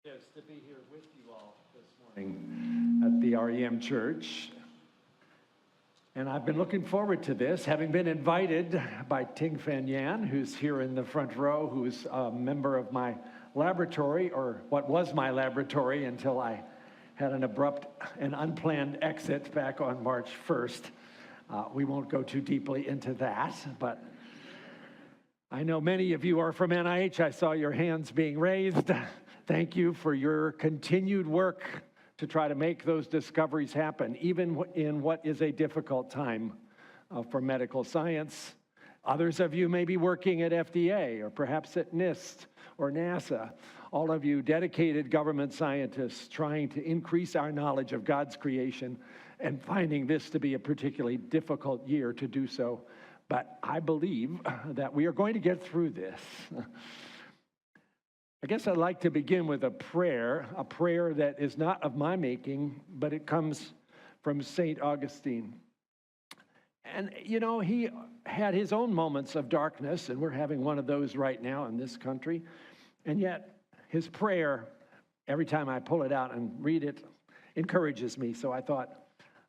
It is to be here with you all this morning at the REM Church. And I've been looking forward to this, having been invited by Ting Fan Yan, who's here in the front row, who's a member of my laboratory, or what was my laboratory until I had an abrupt and unplanned exit back on March 1st. We won't go too deeply into that, but I know many of you are from NIH. I saw your hands being raised. Thank you for your continued work to try to make those discoveries happen, even in what is a difficult time for medical science. Others of you may be working at FDA or perhaps at NIST or NASA. All of you dedicated government scientists trying to increase our knowledge of God's creation and finding this to be a particularly difficult year to do so. But I believe that we are going to get through this. I guess I'd like to begin with a prayer that is not of my making, but it comes from St. Augustine. And, you know, he had his own moments of darkness, and we're having one of those right now in this country. And yet, his prayer, every time I pull it out and read it, encourages me. So I thought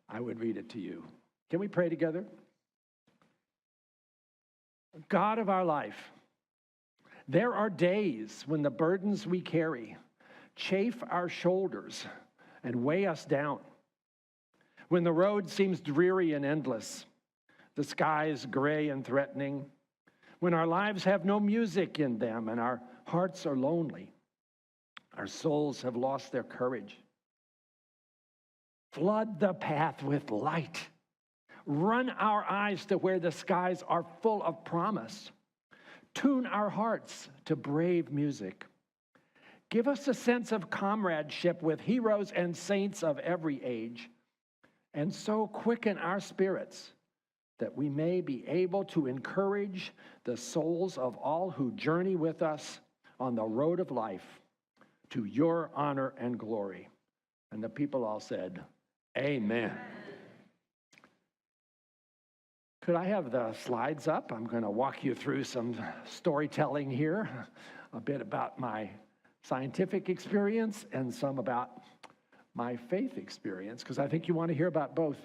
I would read it to you. Can we pray together? God of our life, there are days when the burdens we carry chafe our shoulders and weigh us down. When the road seems dreary and endless, the skies gray and threatening, when our lives have no music in them and our hearts are lonely, our souls have lost their courage. Flood the path with light. Run our eyes to where the skies are full of promise. Tune our hearts to brave music. Give us a sense of comradeship with heroes and saints of every age, and so quicken our spirits that we may be able to encourage the souls of all who journey with us on the road of life to your honor and glory. And the people all said, Amen. Could I have the slides up? I'm going to walk you through some storytelling here, a bit about my scientific experience and some about my faith experience, because I think you want to hear about both.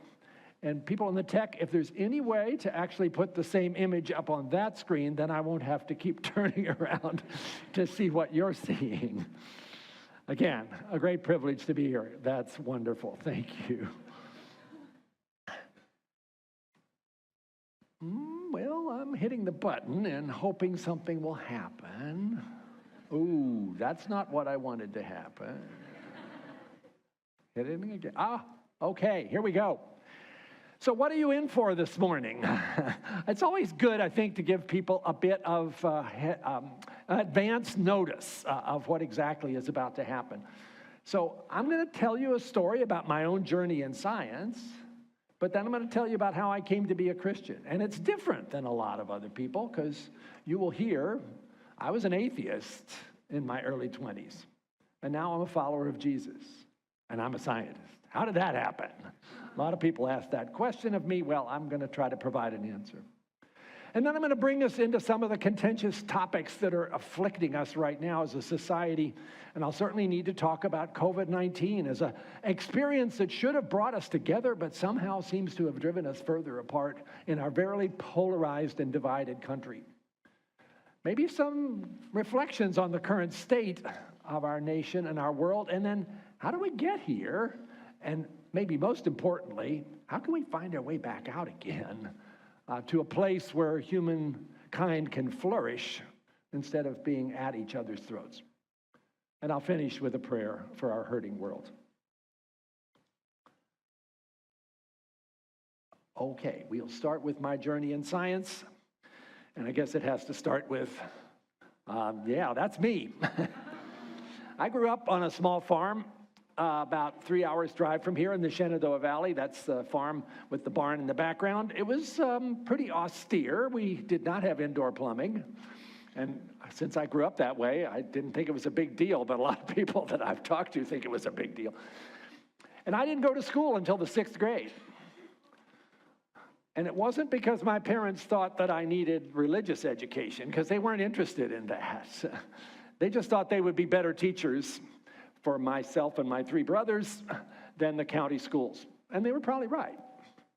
And people in the tech, if there's any way to actually put the same image up on that screen, then I won't have to keep turning around to see what you're seeing. Again, a great privilege to be here. That's wonderful. Thank you. Well, I'm hitting the button and hoping something will happen. Ooh, that's not what I wanted to happen. Hit it again. Okay, here we go. So what are you in for this morning? It's always good, I think, to give people a bit of advance notice of what exactly is about to happen. So I'm going to tell you a story about my own journey in science, but then I'm going to tell you about how I came to be a Christian. And it's different than a lot of other people, because you will hear I was an atheist in my early 20s, and now I'm a follower of Jesus, and I'm a scientist. How did that happen? A lot of people ask that question of me. Well, I'm going to try to provide an answer. And then I'm going to bring us into some of the contentious topics that are afflicting us right now as a society. And I'll certainly need to talk about COVID-19 as an experience that should have brought us together, but somehow seems to have driven us further apart in our very polarized and divided country. Maybe some reflections on the current state of our nation and our world, and then how do we get here? And maybe most importantly, how can we find our way back out again to a place where humankind can flourish instead of being at each other's throats? And I'll finish with a prayer for our hurting world. Okay, we'll start with my journey in science. And I guess it has to start with, that's me. I grew up on a small farm about 3 hours drive from here in the Shenandoah Valley. That's the farm with the barn in the background. It was pretty austere. We did not have indoor plumbing. And since I grew up that way, I didn't think it was a big deal, but a lot of people that I've talked to think it was a big deal. And I didn't go to school until the 6th grade. And it wasn't because my parents thought that I needed religious education, because they weren't interested in that. They just thought they would be better teachers for myself and my three brothers than the county schools. And they were probably right.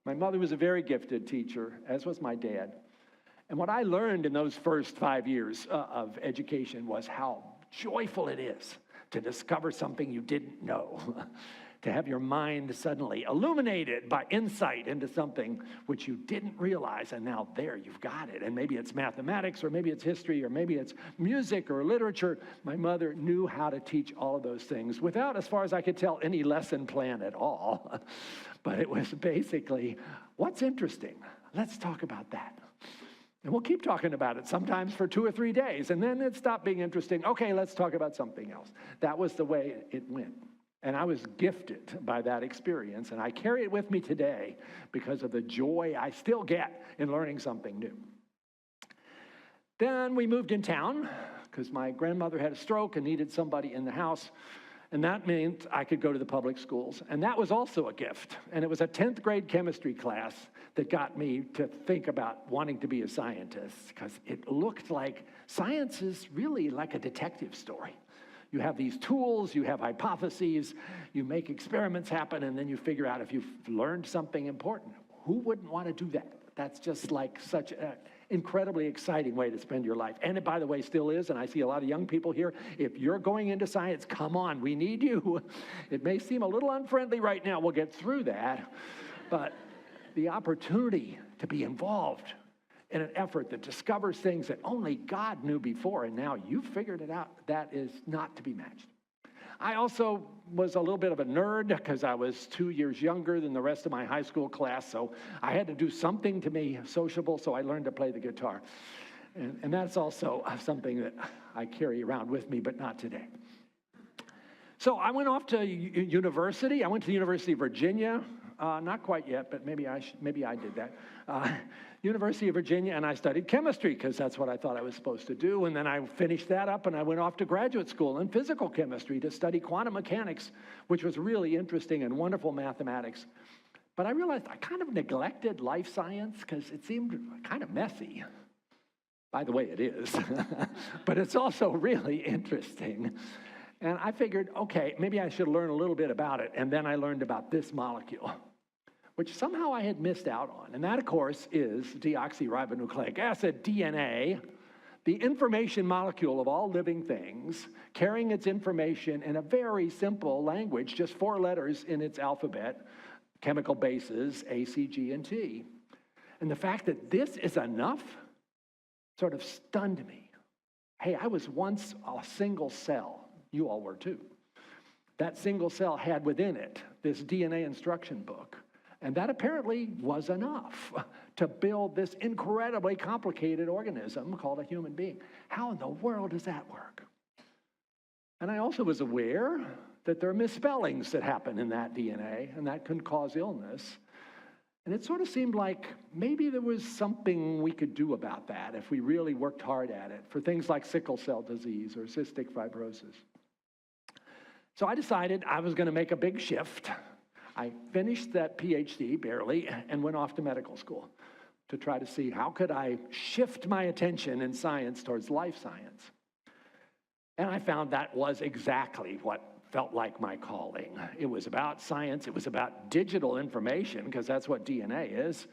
My mother was a very gifted teacher, as was my dad. And what I learned in those first 5 years of education was how joyful it is to discover something you didn't know, to have your mind suddenly illuminated by insight into something which you didn't realize, and now there you've got it. And maybe it's mathematics, or maybe it's history, or maybe it's music or literature. My mother knew how to teach all of those things without, as far as I could tell, any lesson plan at all. But it was basically, what's interesting? Let's talk about that. And we'll keep talking about it, sometimes for 2 or 3 days, and then it stopped being interesting. Okay, let's talk about something else. That was the way it went. And I was gifted by that experience, and I carry it with me today because of the joy I still get in learning something new. Then we moved in town because my grandmother had a stroke and needed somebody in the house, and that meant I could go to the public schools. And that was also a gift. And it was a 10th grade chemistry class that got me to think about wanting to be a scientist, because it looked like science is really like a detective story. You have these tools, you have hypotheses, you make experiments happen, and then you figure out if you've learned something important. Who wouldn't want to do that? That's just like such an incredibly exciting way to spend your life. And it, by the way, still is, and I see a lot of young people here. If you're going into science, come on, we need you. It may seem a little unfriendly right now. We'll get through that. But the opportunity to be involved in an effort that discovers things that only God knew before, and now you've figured it out, that is not to be matched. I also was a little bit of a nerd because I was 2 years younger than the rest of my high school class, so I had to do something to be sociable, so I learned to play the guitar. And that's also something that I carry around with me, but not today. So I went off to university. I went to the University of Virginia. Not quite yet, but maybe I did that. University of Virginia, and I studied chemistry because that's what I thought I was supposed to do. And then I finished that up, and I went off to graduate school in physical chemistry to study quantum mechanics, which was really interesting and wonderful mathematics. But I realized I kind of neglected life science because it seemed kind of messy. By the way, it is. But it's also really interesting. And I figured, okay, maybe I should learn a little bit about it. And then I learned about this molecule, which somehow I had missed out on. And that, of course, is deoxyribonucleic acid, DNA, the information molecule of all living things, carrying its information in a very simple language, just 4 letters in its alphabet, chemical bases, A, C, G, and T. And the fact that this is enough sort of stunned me. Hey, I was once a single cell. You all were too. That single cell had within it this DNA instruction book. And that apparently was enough to build this incredibly complicated organism called a human being. How in the world does that work? And I also was aware that there are misspellings that happen in that DNA, and that can cause illness. And it sort of seemed like maybe there was something we could do about that if we really worked hard at it for things like sickle cell disease or cystic fibrosis. So I decided I was going to make a big shift. I finished that PhD, barely, and went off to medical school to try to see how could I shift my attention in science towards life science. And I found that was exactly what felt like my calling. It was about science, it was about digital information, because that's what DNA is,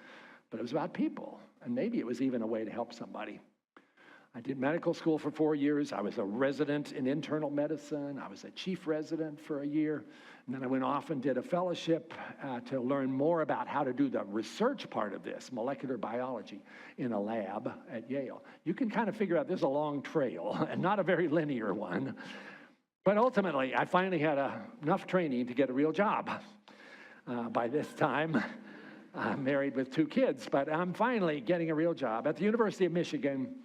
but it was about people, and maybe it was even a way to help somebody. I did medical school for 4 years. I was a resident in internal medicine. I was a chief resident for a year. And then I went off and did a fellowship to learn more about how to do the research part of this, molecular biology, in a lab at Yale. You can kind of figure out there's a long trail, and not a very linear one. But ultimately, I finally had enough training to get a real job. By this time, I'm married with 2 kids, but I'm finally getting a real job at the University of Michigan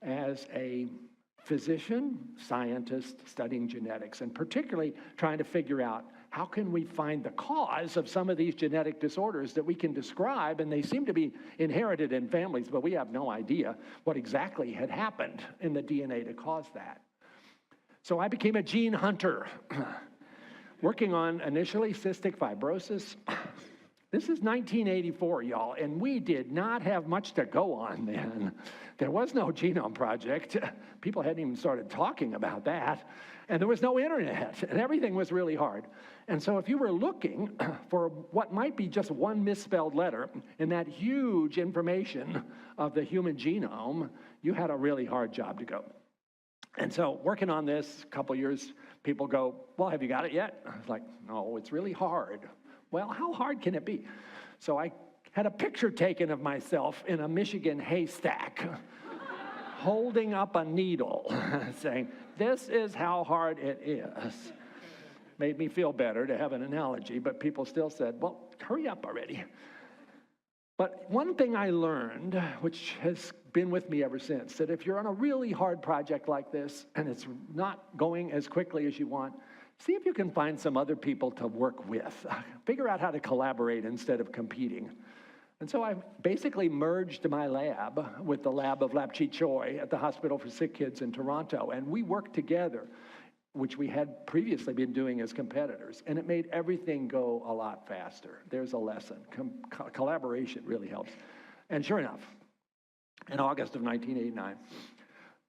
as a physician, scientist studying genetics, and particularly trying to figure out how can we find the cause of some of these genetic disorders that we can describe, and they seem to be inherited in families, but we have no idea what exactly had happened in the DNA to cause that. So I became a gene hunter, working on initially cystic fibrosis, This is 1984, y'all, and we did not have much to go on then. There was no Genome Project. People hadn't even started talking about that. And there was no internet, and everything was really hard. And so if you were looking for what might be just one misspelled letter in that huge information of the human genome, you had a really hard job to go. And so working on this a couple years, people go, well, have you got it yet? I was like, no, it's really hard. Well, how hard can it be? So I had a picture taken of myself in a Michigan haystack, holding up a needle, saying, this is how hard it is. Made me feel better to have an analogy, but people still said, well, hurry up already. But one thing I learned, which has been with me ever since, that if you're on a really hard project like this and it's not going as quickly as you want, see if you can find some other people to work with. Figure out how to collaborate instead of competing. And so I basically merged my lab with the lab of Lapchi Choi at the Hospital for Sick Kids in Toronto, and we worked together, which we had previously been doing as competitors, and it made everything go a lot faster. There's a lesson. Collaboration really helps. And sure enough, in August of 1989,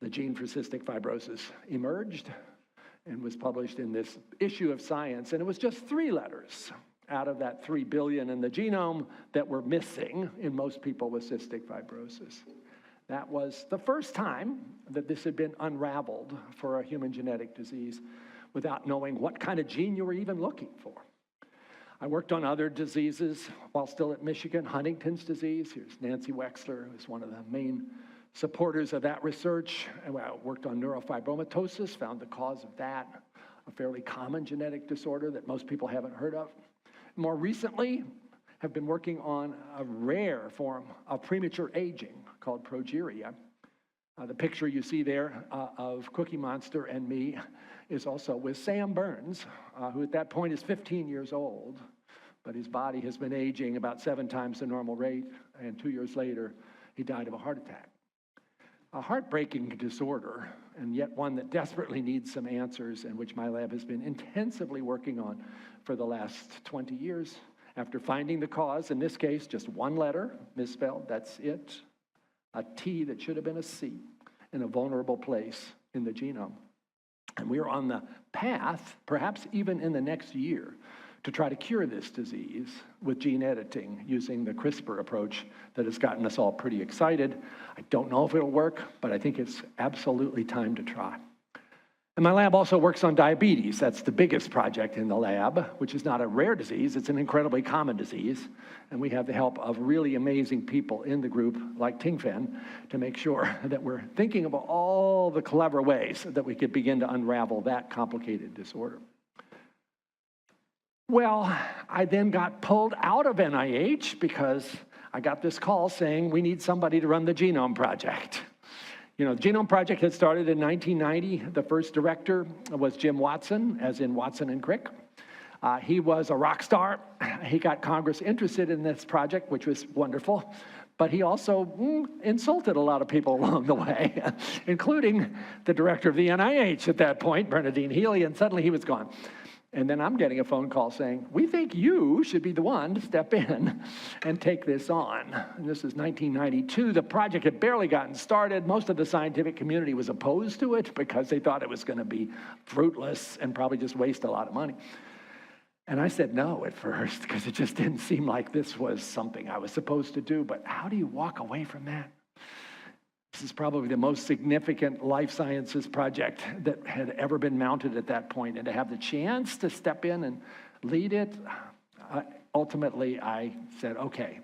the gene for cystic fibrosis emerged and was published in this issue of Science, and it was just 3 letters out of that 3 billion in the genome that were missing in most people with cystic fibrosis. That was the first time that this had been unraveled for a human genetic disease without knowing what kind of gene you were even looking for. I worked on other diseases while still at Michigan. Huntington's disease. Here's Nancy Wexler, who's one of the main supporters of that research. And I worked on neurofibromatosis, found the cause of that, a fairly common genetic disorder that most people haven't heard of. More recently, have been working on a rare form of premature aging called progeria. The picture you see there of Cookie Monster and me is also with Sam Burns, who at that point is 15 years old, but his body has been aging about 7 times the normal rate, and 2 years later, he died of a heart attack. A heartbreaking disorder, and yet one that desperately needs some answers, and which my lab has been intensively working on for the last 20 years. After finding the cause, in this case, just 1 letter misspelled, that's it, a T that should have been a C in a vulnerable place in the genome. And we're on the path, perhaps even in the next year, to try to cure this disease with gene editing using the CRISPR approach that has gotten us all pretty excited. I don't know if it'll work, but I think it's absolutely time to try. And my lab also works on diabetes. That's the biggest project in the lab, which is not a rare disease. It's an incredibly common disease. And we have the help of really amazing people in the group, like Ting-Fen, to make sure that we're thinking about all the clever ways that we could begin to unravel that complicated disorder. Well, I then got pulled out of NIH because I got this call saying we need somebody to run the Genome Project. You know, the Genome Project had started in 1990. The first director was Jim Watson, as in Watson and Crick. He was a rock star. He got Congress interested in this project, which was wonderful. But he also insulted a lot of people along the way, including the director of the NIH at that point, Bernadine Healy, and suddenly he was gone. And then I'm getting a phone call saying, we think you should be the one to step in and take this on. And this is 1992. The project had barely gotten started. Most of the scientific community was opposed to it because they thought it was going to be fruitless and probably just waste a lot of money. And I said no at first because it just didn't seem like this was something I was supposed to do. But how do you walk away from that? This is probably the most significant life sciences project that had ever been mounted at that point. And to have the chance to step in and lead it, ultimately I said, okay.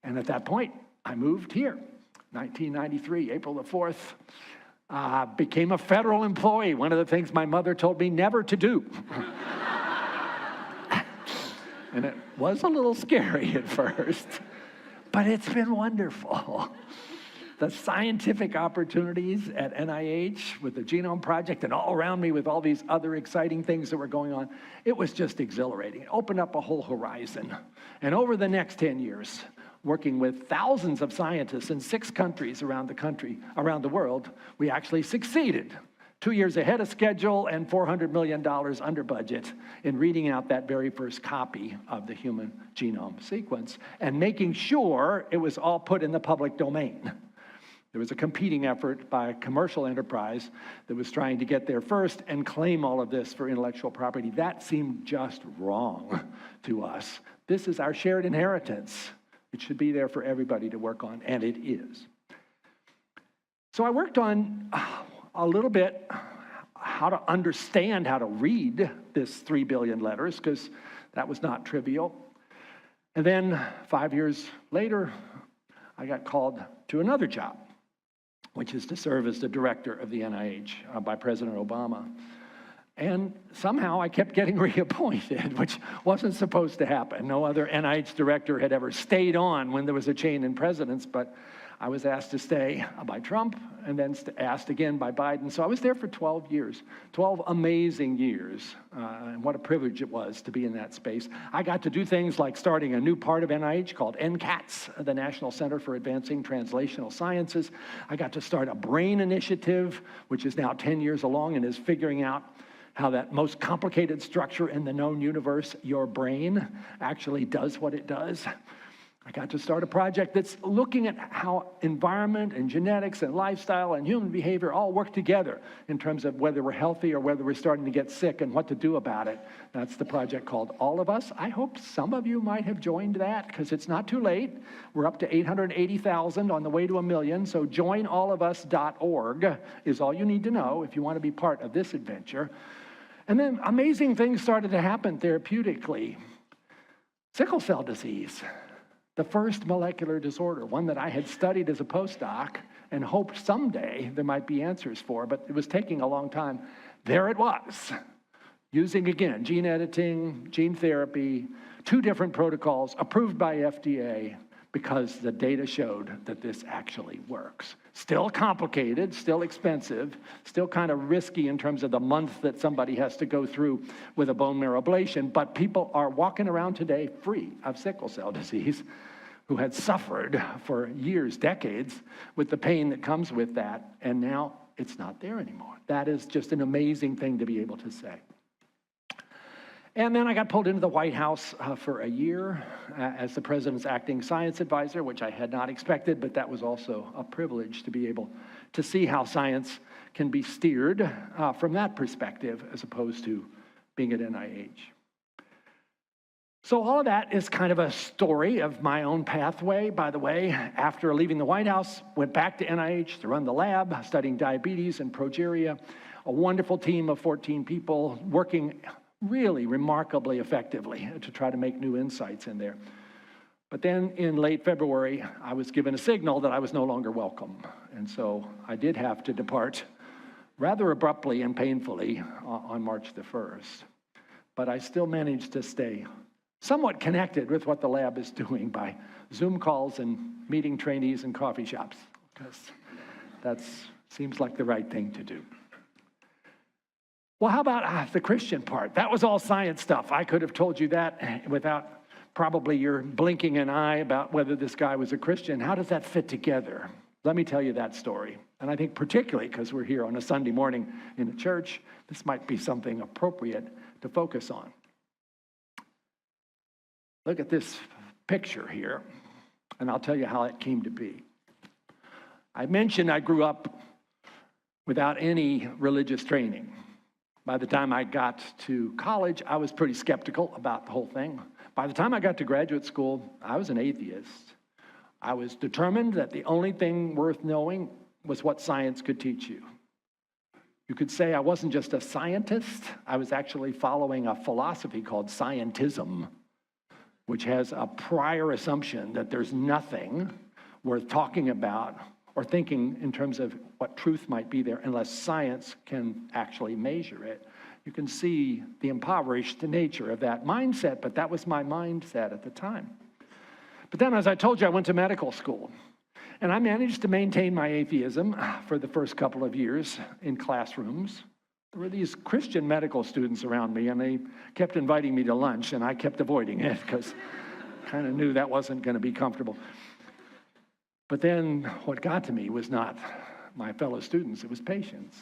And at that point, I moved here, 1993, April the 4th, became a federal employee, one of the things my mother told me never to do. And it was a little scary at first, but it's been wonderful. The scientific opportunities at NIH with the Genome Project and all around me with all these other exciting things that were going on, it was just exhilarating. It opened up a whole horizon. And over the next 10 years, working with thousands of scientists in 6 countries around the world, we actually succeeded 2 years ahead of schedule and $400 million under budget in reading out that very first copy of the human genome sequence and making sure it was all put in the public domain. There was a competing effort by a commercial enterprise that was trying to get there first and claim all of this for intellectual property. That seemed just wrong to us. This is our shared inheritance. It should be there for everybody to work on, and it is. So I worked on a little bit how to understand how to read this 3 billion letters, because that was not trivial. And then 5 years later, I got called to another job, which is to serve as the director of the NIH by President Obama. And somehow I kept getting reappointed, which wasn't supposed to happen. No other NIH director had ever stayed on when there was a change in presidents, but I was asked to stay by Trump and then asked again by Biden. So I was there for 12 years, 12 amazing years. And what a privilege it was to be in that space. I got to do things like starting a new part of NIH called NCATS, the National Center for Advancing Translational Sciences. I got to start a brain initiative, which is now 10 years along and is figuring out how that most complicated structure in the known universe, your brain, actually does what it does. I got to start a project that's looking at how environment and genetics and lifestyle and human behavior all work together in terms of whether we're healthy or whether we're starting to get sick and what to do about it. That's the project called All of Us. I hope some of you might have joined that because it's not too late. We're up to 880,000 on the way to 1 million. So joinallofus.org is all you need to know if you want to be part of this adventure. And then amazing things started to happen therapeutically. Sickle cell disease. The first molecular disorder, one that I had studied as a postdoc and hoped someday there might be answers for, but it was taking a long time. There it was, using, again, gene editing, gene therapy, 2 different protocols approved by FDA because the data showed that this actually works. Still complicated, still expensive, still kind of risky in terms of the month that somebody has to go through with a bone marrow ablation, but people are walking around today free of sickle cell disease who had suffered for years, decades, with the pain that comes with that, and now it's not there anymore. That is just an amazing thing to be able to say. And then I got pulled into the White House for a year as the president's acting science advisor, which I had not expected, but that was also a privilege to be able to see how science can be steered from that perspective as opposed to being at NIH. So all of that is kind of a story of my own pathway. By the way, after leaving the White House, went back to NIH to run the lab, studying diabetes and progeria, a wonderful team of 14 people working really remarkably effectively to try to make new insights in there. But then in late February, I was given a signal that I was no longer welcome. And so I did have to depart rather abruptly and painfully on March the 1st. But I still managed to stay somewhat connected with what the lab is doing by Zoom calls and meeting trainees in coffee shops, because that seems like the right thing to do. Well, how about the Christian part? That was all science stuff. I could have told you that without probably your blinking an eye about whether this guy was a Christian. How does that fit together? Let me tell you that story. And I think particularly because we're here on a Sunday morning in a church, this might be something appropriate to focus on. Look at this picture here, and I'll tell you how it came to be. I mentioned I grew up without any religious training. By the time I got to college, I was pretty skeptical about the whole thing. By the time I got to graduate school, I was an atheist. I was determined that the only thing worth knowing was what science could teach you. You could say I wasn't just a scientist, I was actually following a philosophy called scientism, which has a prior assumption that there's nothing worth talking about or thinking in terms of what truth might be there unless science can actually measure it. You can see the impoverished nature of that mindset, but that was my mindset at the time. But then, as I told you, I went to medical school, and I managed to maintain my atheism for the first couple of years in classrooms. There were these Christian medical students around me, and they kept inviting me to lunch, and I kept avoiding it because I kind of knew that wasn't going to be comfortable. But then what got to me was not my fellow students, it was patients.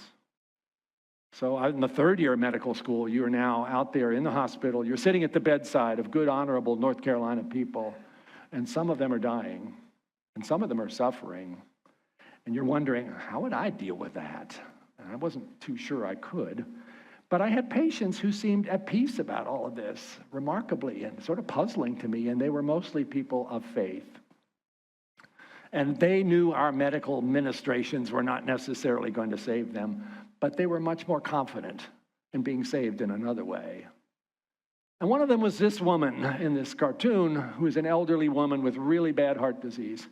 So in the third year of medical school, you are now out there in the hospital. You're sitting at the bedside of good, honorable North Carolina people, and some of them are dying, and some of them are suffering. And you're wondering, how would I deal with that? And I wasn't too sure I could. But I had patients who seemed at peace about all of this, remarkably, and sort of puzzling to me, and they were mostly people of faith. And they knew our medical ministrations were not necessarily going to save them, but they were much more confident in being saved in another way. And one of them was this woman in this cartoon, who was an elderly woman with really bad heart disease.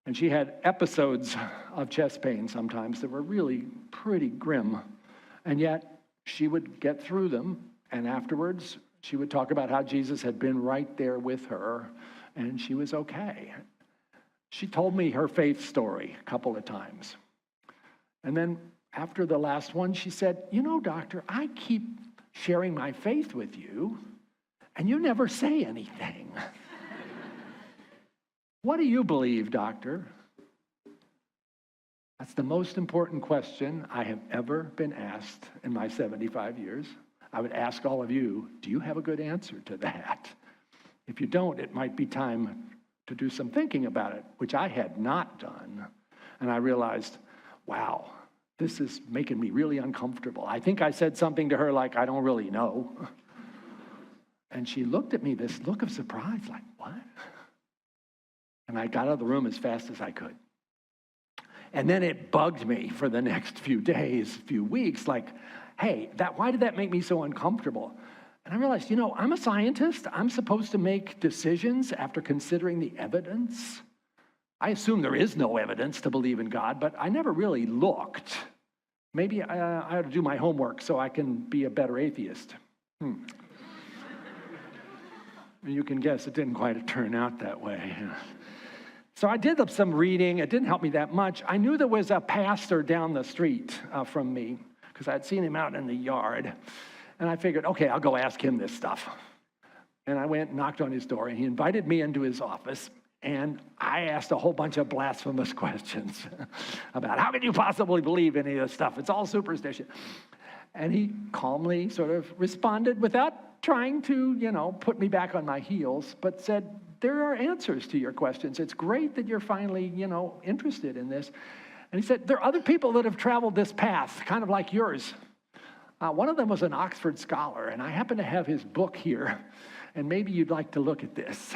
And she had episodes of chest pain sometimes that were really pretty grim. And yet she would get through them, and afterwards she would talk about how Jesus had been right there with her, and she was okay. She told me her faith story a couple of times. And then after the last one, she said, "You know, doctor, I keep sharing my faith with you, and you never say anything." What do you believe, doctor? That's the most important question I have ever been asked in my 75 years. I would ask all of you, do you have a good answer to that? If you don't, it might be time to do some thinking about it, which I had not done. And I realized, wow, this is making me really uncomfortable. I think I said something to her like, I don't really know. And she looked at me, this look of surprise, like, what? And I got out of the room as fast as I could. And then it bugged me for the next few days, few weeks, like, hey, why did that make me so uncomfortable? And I realized, I'm a scientist. I'm supposed to make decisions after considering the evidence. I assume there is no evidence to believe in God, but I never really looked. Maybe I ought to do my homework so I can be a better atheist. You can guess it didn't quite turn out that way. So I did some reading. It didn't help me that much. I knew there was a pastor down the street from me because I'd seen him out in the yard. And I figured, okay, I'll go ask him this stuff. And I went and knocked on his door, and he invited me into his office. And I asked a whole bunch of blasphemous questions about how could you possibly believe any of this stuff? It's all superstition. And he calmly sort of responded without trying to, put me back on my heels, but said, there are answers to your questions. It's great that you're finally, interested in this. And he said, there are other people that have traveled this path, kind of like yours. One of them was an Oxford scholar, and I happen to have his book here, and maybe you'd like to look at this.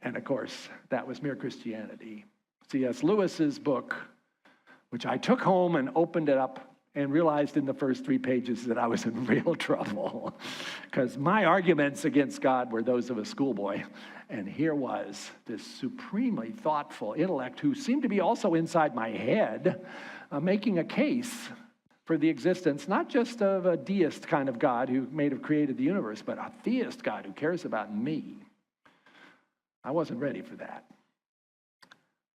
And of course, that was Mere Christianity. C.S. Lewis's book, which I took home and opened it up and realized in the first 3 pages that I was in real trouble because my arguments against God were those of a schoolboy. And here was this supremely thoughtful intellect who seemed to be also inside my head, making a case for the existence, not just of a deist kind of God who may have created the universe, but a theist God who cares about me. I wasn't ready for that.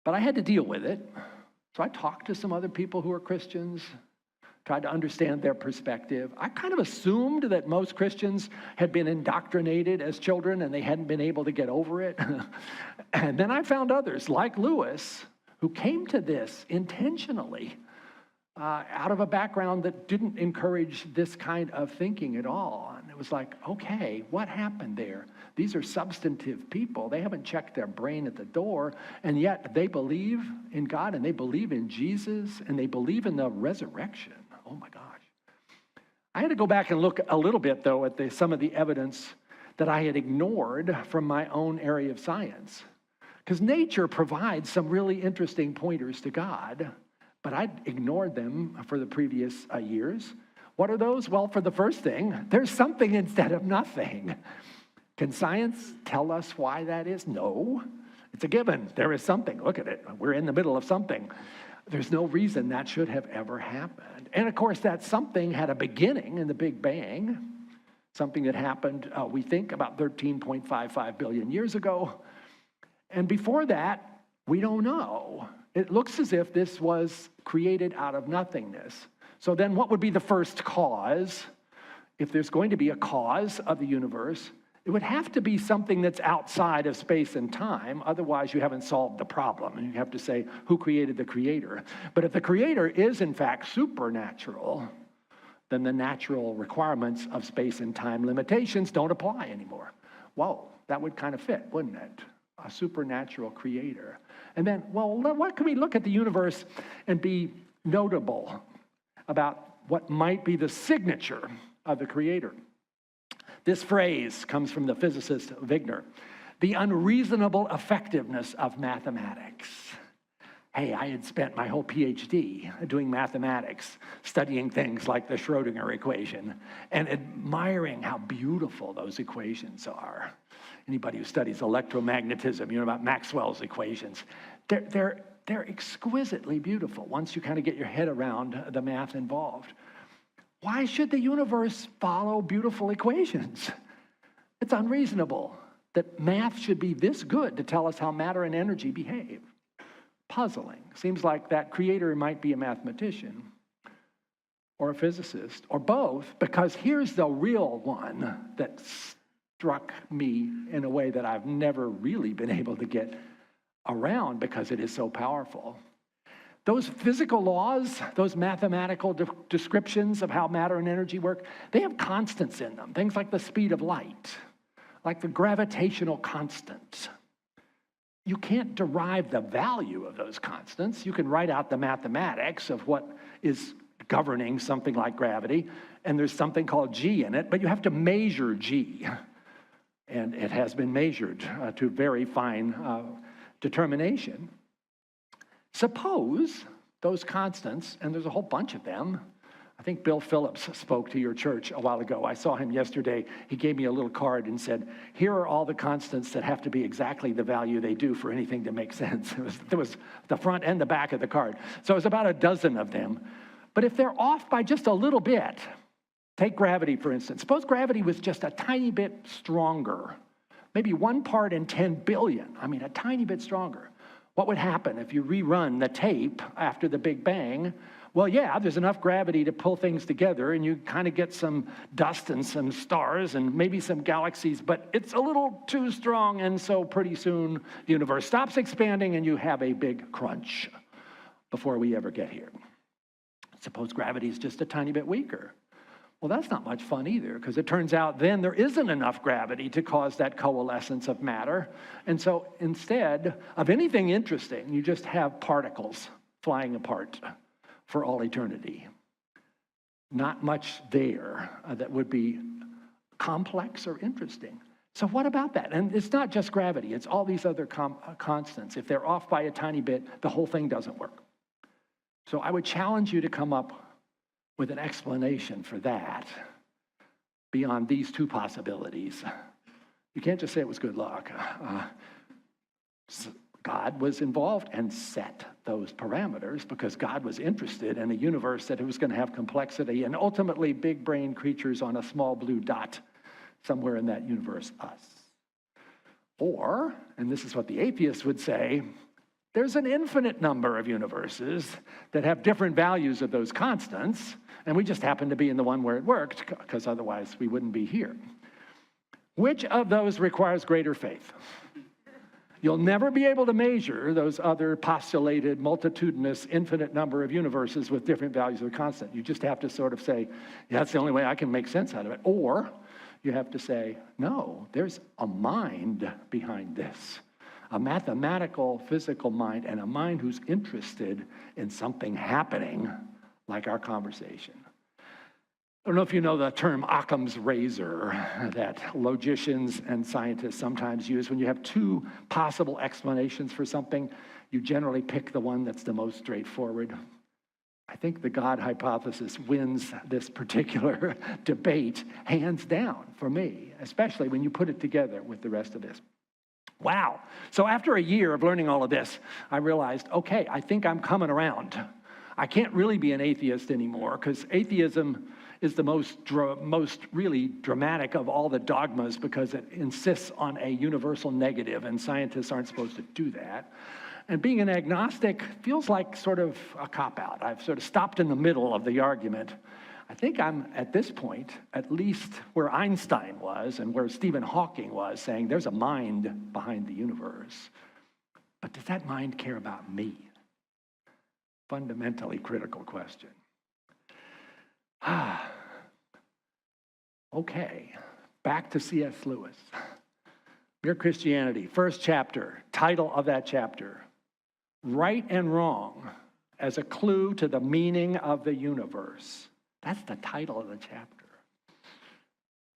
But I had to deal with it. So I talked to some other people who are Christians, tried to understand their perspective. I kind of assumed that most Christians had been indoctrinated as children and they hadn't been able to get over it. And then I found others, like Lewis, who came to this intentionally out of a background that didn't encourage this kind of thinking at all. And it was like, okay, what happened there? These are substantive people. They haven't checked their brain at the door, and yet they believe in God, and they believe in Jesus, and they believe in the resurrection. Oh my gosh. I had to go back and look a little bit, though, at some of the evidence that I had ignored from my own area of science. Because nature provides some really interesting pointers to God, but I'd ignored them for the previous years. What are those? Well, for the first thing, there's something instead of nothing. Can science tell us why that is? No. It's a given. There is something. Look at it. We're in the middle of something. There's no reason that should have ever happened. And of course, that something had a beginning in the Big Bang, something that happened, we think, about 13.55 billion years ago. And before that, we don't know. It looks as if this was created out of nothingness. So then what would be the first cause? If there's going to be a cause of the universe, it would have to be something that's outside of space and time. Otherwise, you haven't solved the problem. And you have to say, who created the creator? But if the creator is, in fact, supernatural, then the natural requirements of space and time limitations don't apply anymore. Whoa, that would kind of fit, wouldn't it? A supernatural creator. And then, well, what can we look at the universe and be notable about what might be the signature of the creator? This phrase comes from the physicist Wigner, the unreasonable effectiveness of mathematics. Hey, I had spent my whole PhD doing mathematics, studying things like the Schrodinger equation, and admiring how beautiful those equations are. Anybody who studies electromagnetism, you know about Maxwell's equations. They're exquisitely beautiful once you kind of get your head around the math involved. Why should the universe follow beautiful equations? It's unreasonable that math should be this good to tell us how matter and energy behave. Puzzling. Seems like that creator might be a mathematician or a physicist or both, because here's the real one that struck me in a way that I've never really been able to get around because it is so powerful. Those physical laws, those mathematical descriptions of how matter and energy work, they have constants in them, things like the speed of light, like the gravitational constant. You can't derive the value of those constants. You can write out the mathematics of what is governing something like gravity, and there's something called G in it, but you have to measure G. And it has been measured to very fine determination. Suppose those constants, and there's a whole bunch of them. I think Bill Phillips spoke to your church a while ago. I saw him yesterday. He gave me a little card and said, here are all the constants that have to be exactly the value they do for anything to make sense. There was the front and the back of the card. So it was about a dozen of them. But if they're off by just a little bit, take gravity, for instance. Suppose gravity was just a tiny bit stronger, maybe 1 part in 10 billion. I mean, a tiny bit stronger. What would happen if you rerun the tape after the Big Bang? Well, yeah, there's enough gravity to pull things together, and you kind of get some dust and some stars and maybe some galaxies, but it's a little too strong, and so pretty soon the universe stops expanding and you have a big crunch before we ever get here. Suppose gravity is just a tiny bit weaker. Well, that's not much fun either, because it turns out then there isn't enough gravity to cause that coalescence of matter. And so instead of anything interesting, you just have particles flying apart for all eternity. Not much there that would be complex or interesting. So what about that? And it's not just gravity, it's all these other constants. If they're off by a tiny bit, the whole thing doesn't work. So I would challenge you to come up with an explanation for that beyond these two possibilities. You can't just say it was good luck. God was involved and set those parameters because God was interested in a universe that was going to have complexity and ultimately big brain creatures on a small blue dot somewhere in that universe, us. Or, and this is what the atheists would say, there's an infinite number of universes that have different values of those constants, and we just happen to be in the one where it worked, because otherwise we wouldn't be here. Which of those requires greater faith? You'll never be able to measure those other postulated, multitudinous, infinite number of universes with different values of the constant. You just have to sort of say, yeah, that's the only way I can make sense out of it. Or you have to say, no, there's a mind behind this. A mathematical, physical mind, and a mind who's interested in something happening, like our conversation. I don't know if you know the term Occam's razor that logicians and scientists sometimes use. When you have two possible explanations for something, you generally pick the one that's the most straightforward. I think the God hypothesis wins this particular debate hands down for me, especially when you put it together with the rest of this. Wow. So after a year of learning all of this, I realized, okay, I think I'm coming around. I can't really be an atheist anymore because atheism is the most really dramatic of all the dogmas because it insists on a universal negative, and scientists aren't supposed to do that. And being an agnostic feels like sort of a cop-out. I've sort of stopped in the middle of the argument. I think I'm, at this point, at least where Einstein was and where Stephen Hawking was, saying there's a mind behind the universe. But does that mind care about me? Fundamentally critical question. Okay, back to C.S. Lewis. Mere Christianity, first chapter, title of that chapter, Right and Wrong as a Clue to the Meaning of the Universe. That's the title of the chapter.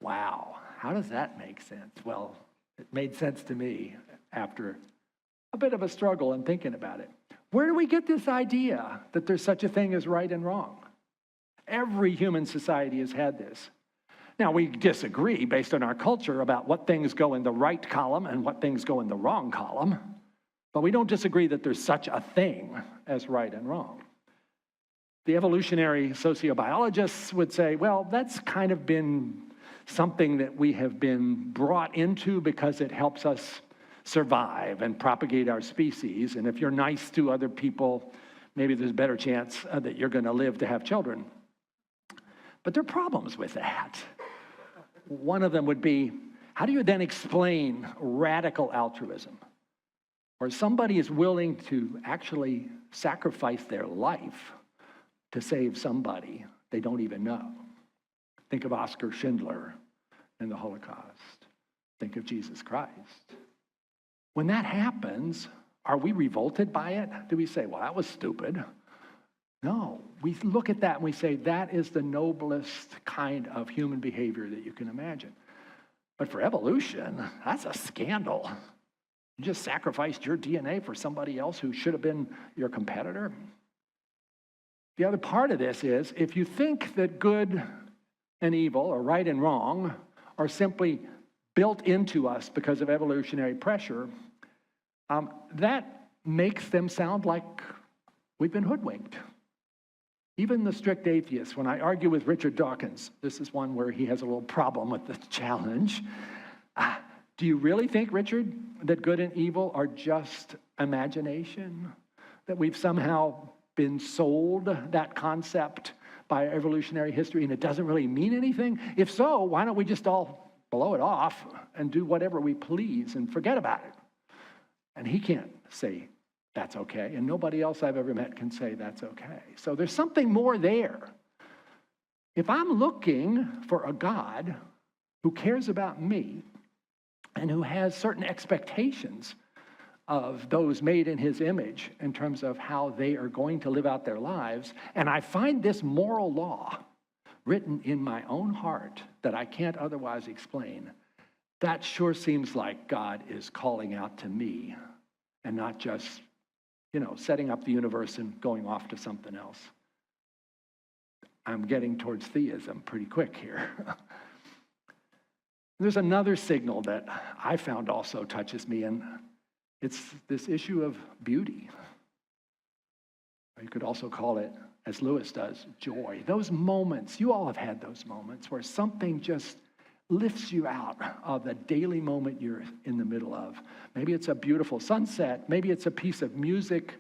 Wow, how does that make sense? Well, it made sense to me after a bit of a struggle in thinking about it. Where do we get this idea that there's such a thing as right and wrong? Every human society has had this. Now, we disagree based on our culture about what things go in the right column and what things go in the wrong column, but we don't disagree that there's such a thing as right and wrong. The evolutionary sociobiologists would say, well, that's kind of been something that we have been brought into because it helps us survive and propagate our species. And if you're nice to other people, maybe there's a better chance that you're going to live to have children. But there are problems with that. One of them would be, how do you then explain radical altruism? Where somebody is willing to actually sacrifice their life to save somebody they don't even know. Think of Oskar Schindler in the Holocaust. Think of Jesus Christ. When that happens, are we revolted by it? Do we say, well, that was stupid? No, we look at that and we say, that is the noblest kind of human behavior that you can imagine. But for evolution, that's a scandal. You just sacrificed your DNA for somebody else who should have been your competitor. The other part of this is, if you think that good and evil, or right and wrong, are simply built into us because of evolutionary pressure, that makes them sound like we've been hoodwinked. Even the strict atheists, when I argue with Richard Dawkins, this is one where he has a little problem with the challenge. Do you really think, Richard, that good and evil are just imagination? That we've somehow been sold that concept by evolutionary history and it doesn't really mean anything? If so, why don't we just all blow it off and do whatever we please and forget about it? And he can't say that's okay, and nobody else I've ever met can say that's okay. So there's something more there. If I'm looking for a God who cares about me and who has certain expectations of those made in his image in terms of how they are going to live out their lives, and I find this moral law written in my own heart that I can't otherwise explain, that sure seems like God is calling out to me and not just, setting up the universe and going off to something else. I'm getting towards theism pretty quick here. There's another signal that I found also touches me, and it's this issue of beauty. You could also call it, as Lewis does, joy. Those moments, you all have had those moments where something just lifts you out of the daily moment you're in the middle of. Maybe it's a beautiful sunset. Maybe it's a piece of music.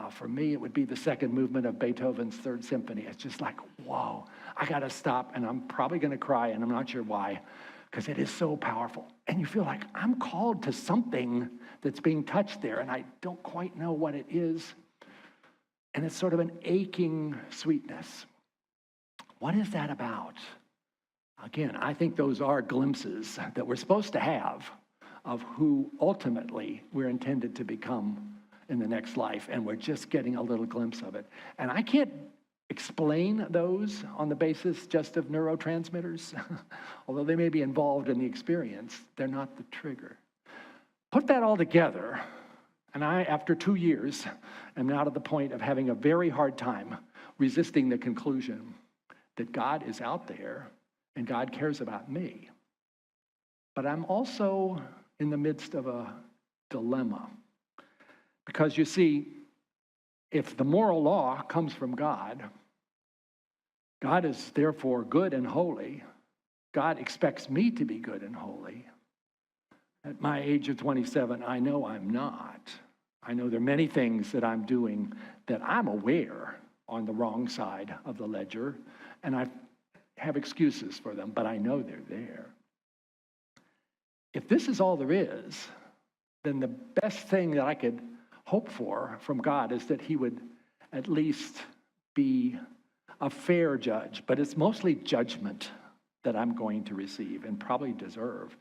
For me, it would be the second movement of Beethoven's Third Symphony. It's just like, whoa, I got to stop, and I'm probably going to cry, and I'm not sure why, because it is so powerful. And you feel like I'm called to something that's being touched there, and I don't quite know what it is. And it's sort of an aching sweetness. What is that about? Again, I think those are glimpses that we're supposed to have of who ultimately we're intended to become in the next life, and we're just getting a little glimpse of it. And I can't explain those on the basis just of neurotransmitters. Although they may be involved in the experience, they're not the trigger. Put that all together, and I, after 2 years, am now to the point of having a very hard time resisting the conclusion that God is out there and God cares about me. But I'm also in the midst of a dilemma. Because you see, if the moral law comes from God, God is therefore good and holy. God expects me to be good and holy. At my age of 27, I know I'm not. I know there are many things that I'm doing that I'm aware on the wrong side of the ledger, and I have excuses for them, but I know they're there. If this is all there is, then the best thing that I could hope for from God is that he would at least be a fair judge, but it's mostly judgment that I'm going to receive and probably deserve.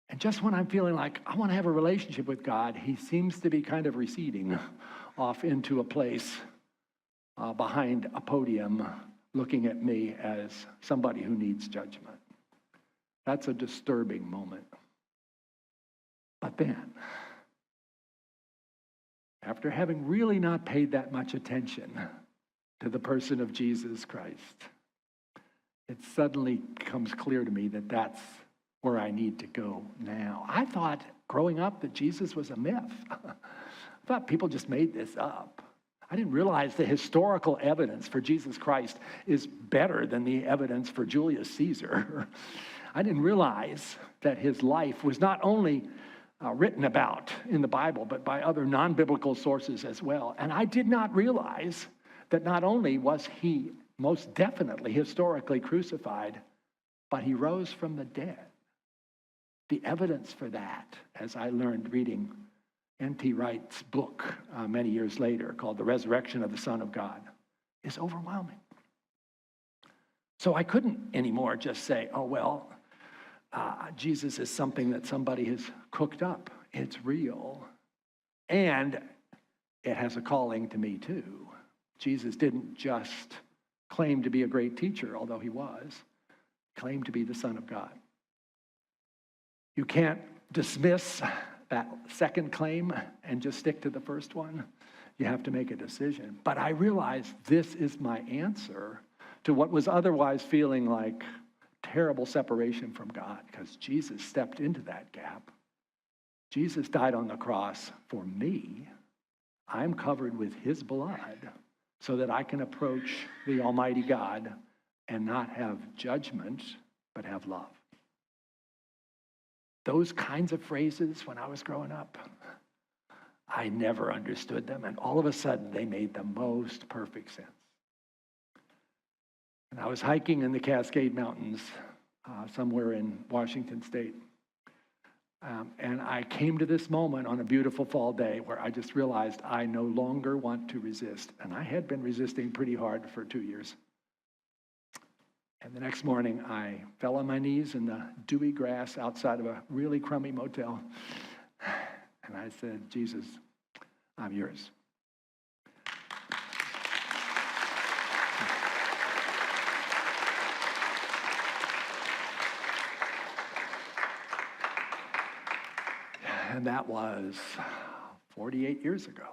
And just when I'm feeling like I want to have a relationship with God, he seems to be kind of receding off into a place behind a podium, looking at me as somebody who needs judgment. That's a disturbing moment. But then, after having really not paid that much attention to the person of Jesus Christ, it suddenly becomes clear to me that that's where I need to go now. I thought growing up that Jesus was a myth. I thought people just made this up. I didn't realize the historical evidence for Jesus Christ is better than the evidence for Julius Caesar. I didn't realize that his life was not only written about in the Bible, but by other non-biblical sources as well. And I did not realize that not only was he most definitely historically crucified, but he rose from the dead. The evidence for that, as I learned reading N.T. Wright's book many years later called The Resurrection of the Son of God, is overwhelming. So I couldn't anymore just say, oh, well, Jesus is something that somebody has cooked up. It's real. And it has a calling to me too. Jesus didn't just claim to be a great teacher, although he was. He claimed to be the Son of God. You can't dismiss that second claim and just stick to the first one. You have to make a decision. But I realized this is my answer to what was otherwise feeling like terrible separation from God, because Jesus stepped into that gap. Jesus died on the cross for me. I'm covered with his blood so that I can approach the Almighty God and not have judgment, but have love. Those kinds of phrases when I was growing up, I never understood them, and all of a sudden they made the most perfect sense. And I was hiking in the Cascade Mountains somewhere in Washington State. And I came to this moment on a beautiful fall day where I just realized I no longer want to resist. And I had been resisting pretty hard for 2 years. And the next morning, I fell on my knees in the dewy grass outside of a really crummy motel. And I said, Jesus, I'm yours. And that was 48 years ago.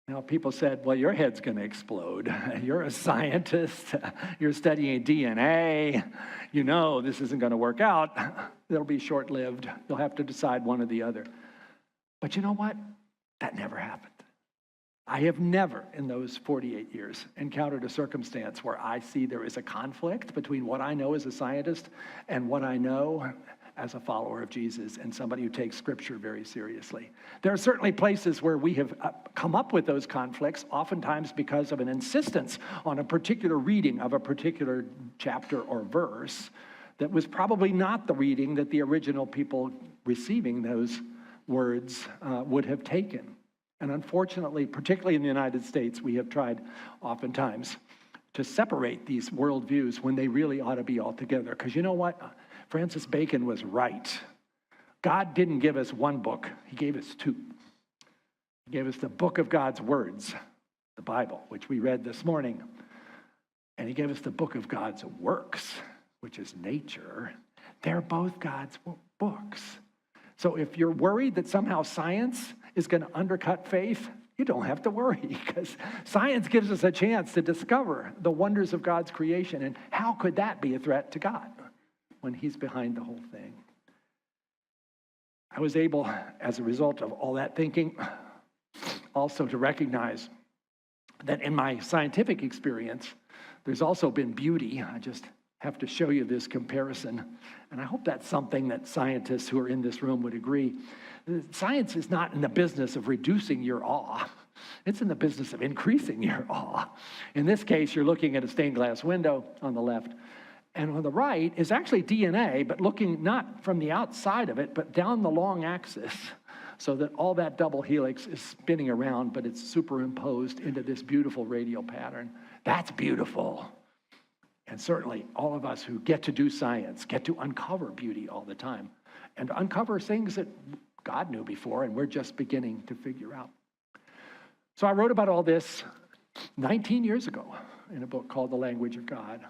Now, people said, well, your head's going to explode. You're a scientist. You're studying DNA. You know this isn't going to work out. It'll be short-lived. You'll have to decide one or the other. But you know what? That never happened. I have never, in those 48 years, encountered a circumstance where I see there is a conflict between what I know as a scientist and what I know as a follower of Jesus and somebody who takes Scripture very seriously. There are certainly places where we have come up with those conflicts, oftentimes because of an insistence on a particular reading of a particular chapter or verse that was probably not the reading that the original people receiving those words would have taken. And unfortunately, particularly in the United States, we have tried oftentimes to separate these worldviews when they really ought to be all together. Because you know what? Francis Bacon was right. God didn't give us one book. He gave us two. He gave us the book of God's words, the Bible, which we read this morning. And he gave us the book of God's works, which is nature. They're both God's books. So if you're worried that somehow science is going to undercut faith, you don't have to worry, because science gives us a chance to discover the wonders of God's creation. And how could that be a threat to God when he's behind the whole thing? I was able, as a result of all that thinking, also to recognize that in my scientific experience, there's also been beauty. I just have to show you this comparison. And I hope that's something that scientists who are in this room would agree. Science is not in the business of reducing your awe. It's in the business of increasing your awe. In this case, you're looking at a stained glass window on the left. And on the right is actually DNA, but looking not from the outside of it, but down the long axis, so that all that double helix is spinning around, but it's superimposed into this beautiful radial pattern. That's beautiful. And certainly all of us who get to do science get to uncover beauty all the time and uncover things that God knew before and we're just beginning to figure out. So I wrote about all this 19 years ago in a book called The Language of God.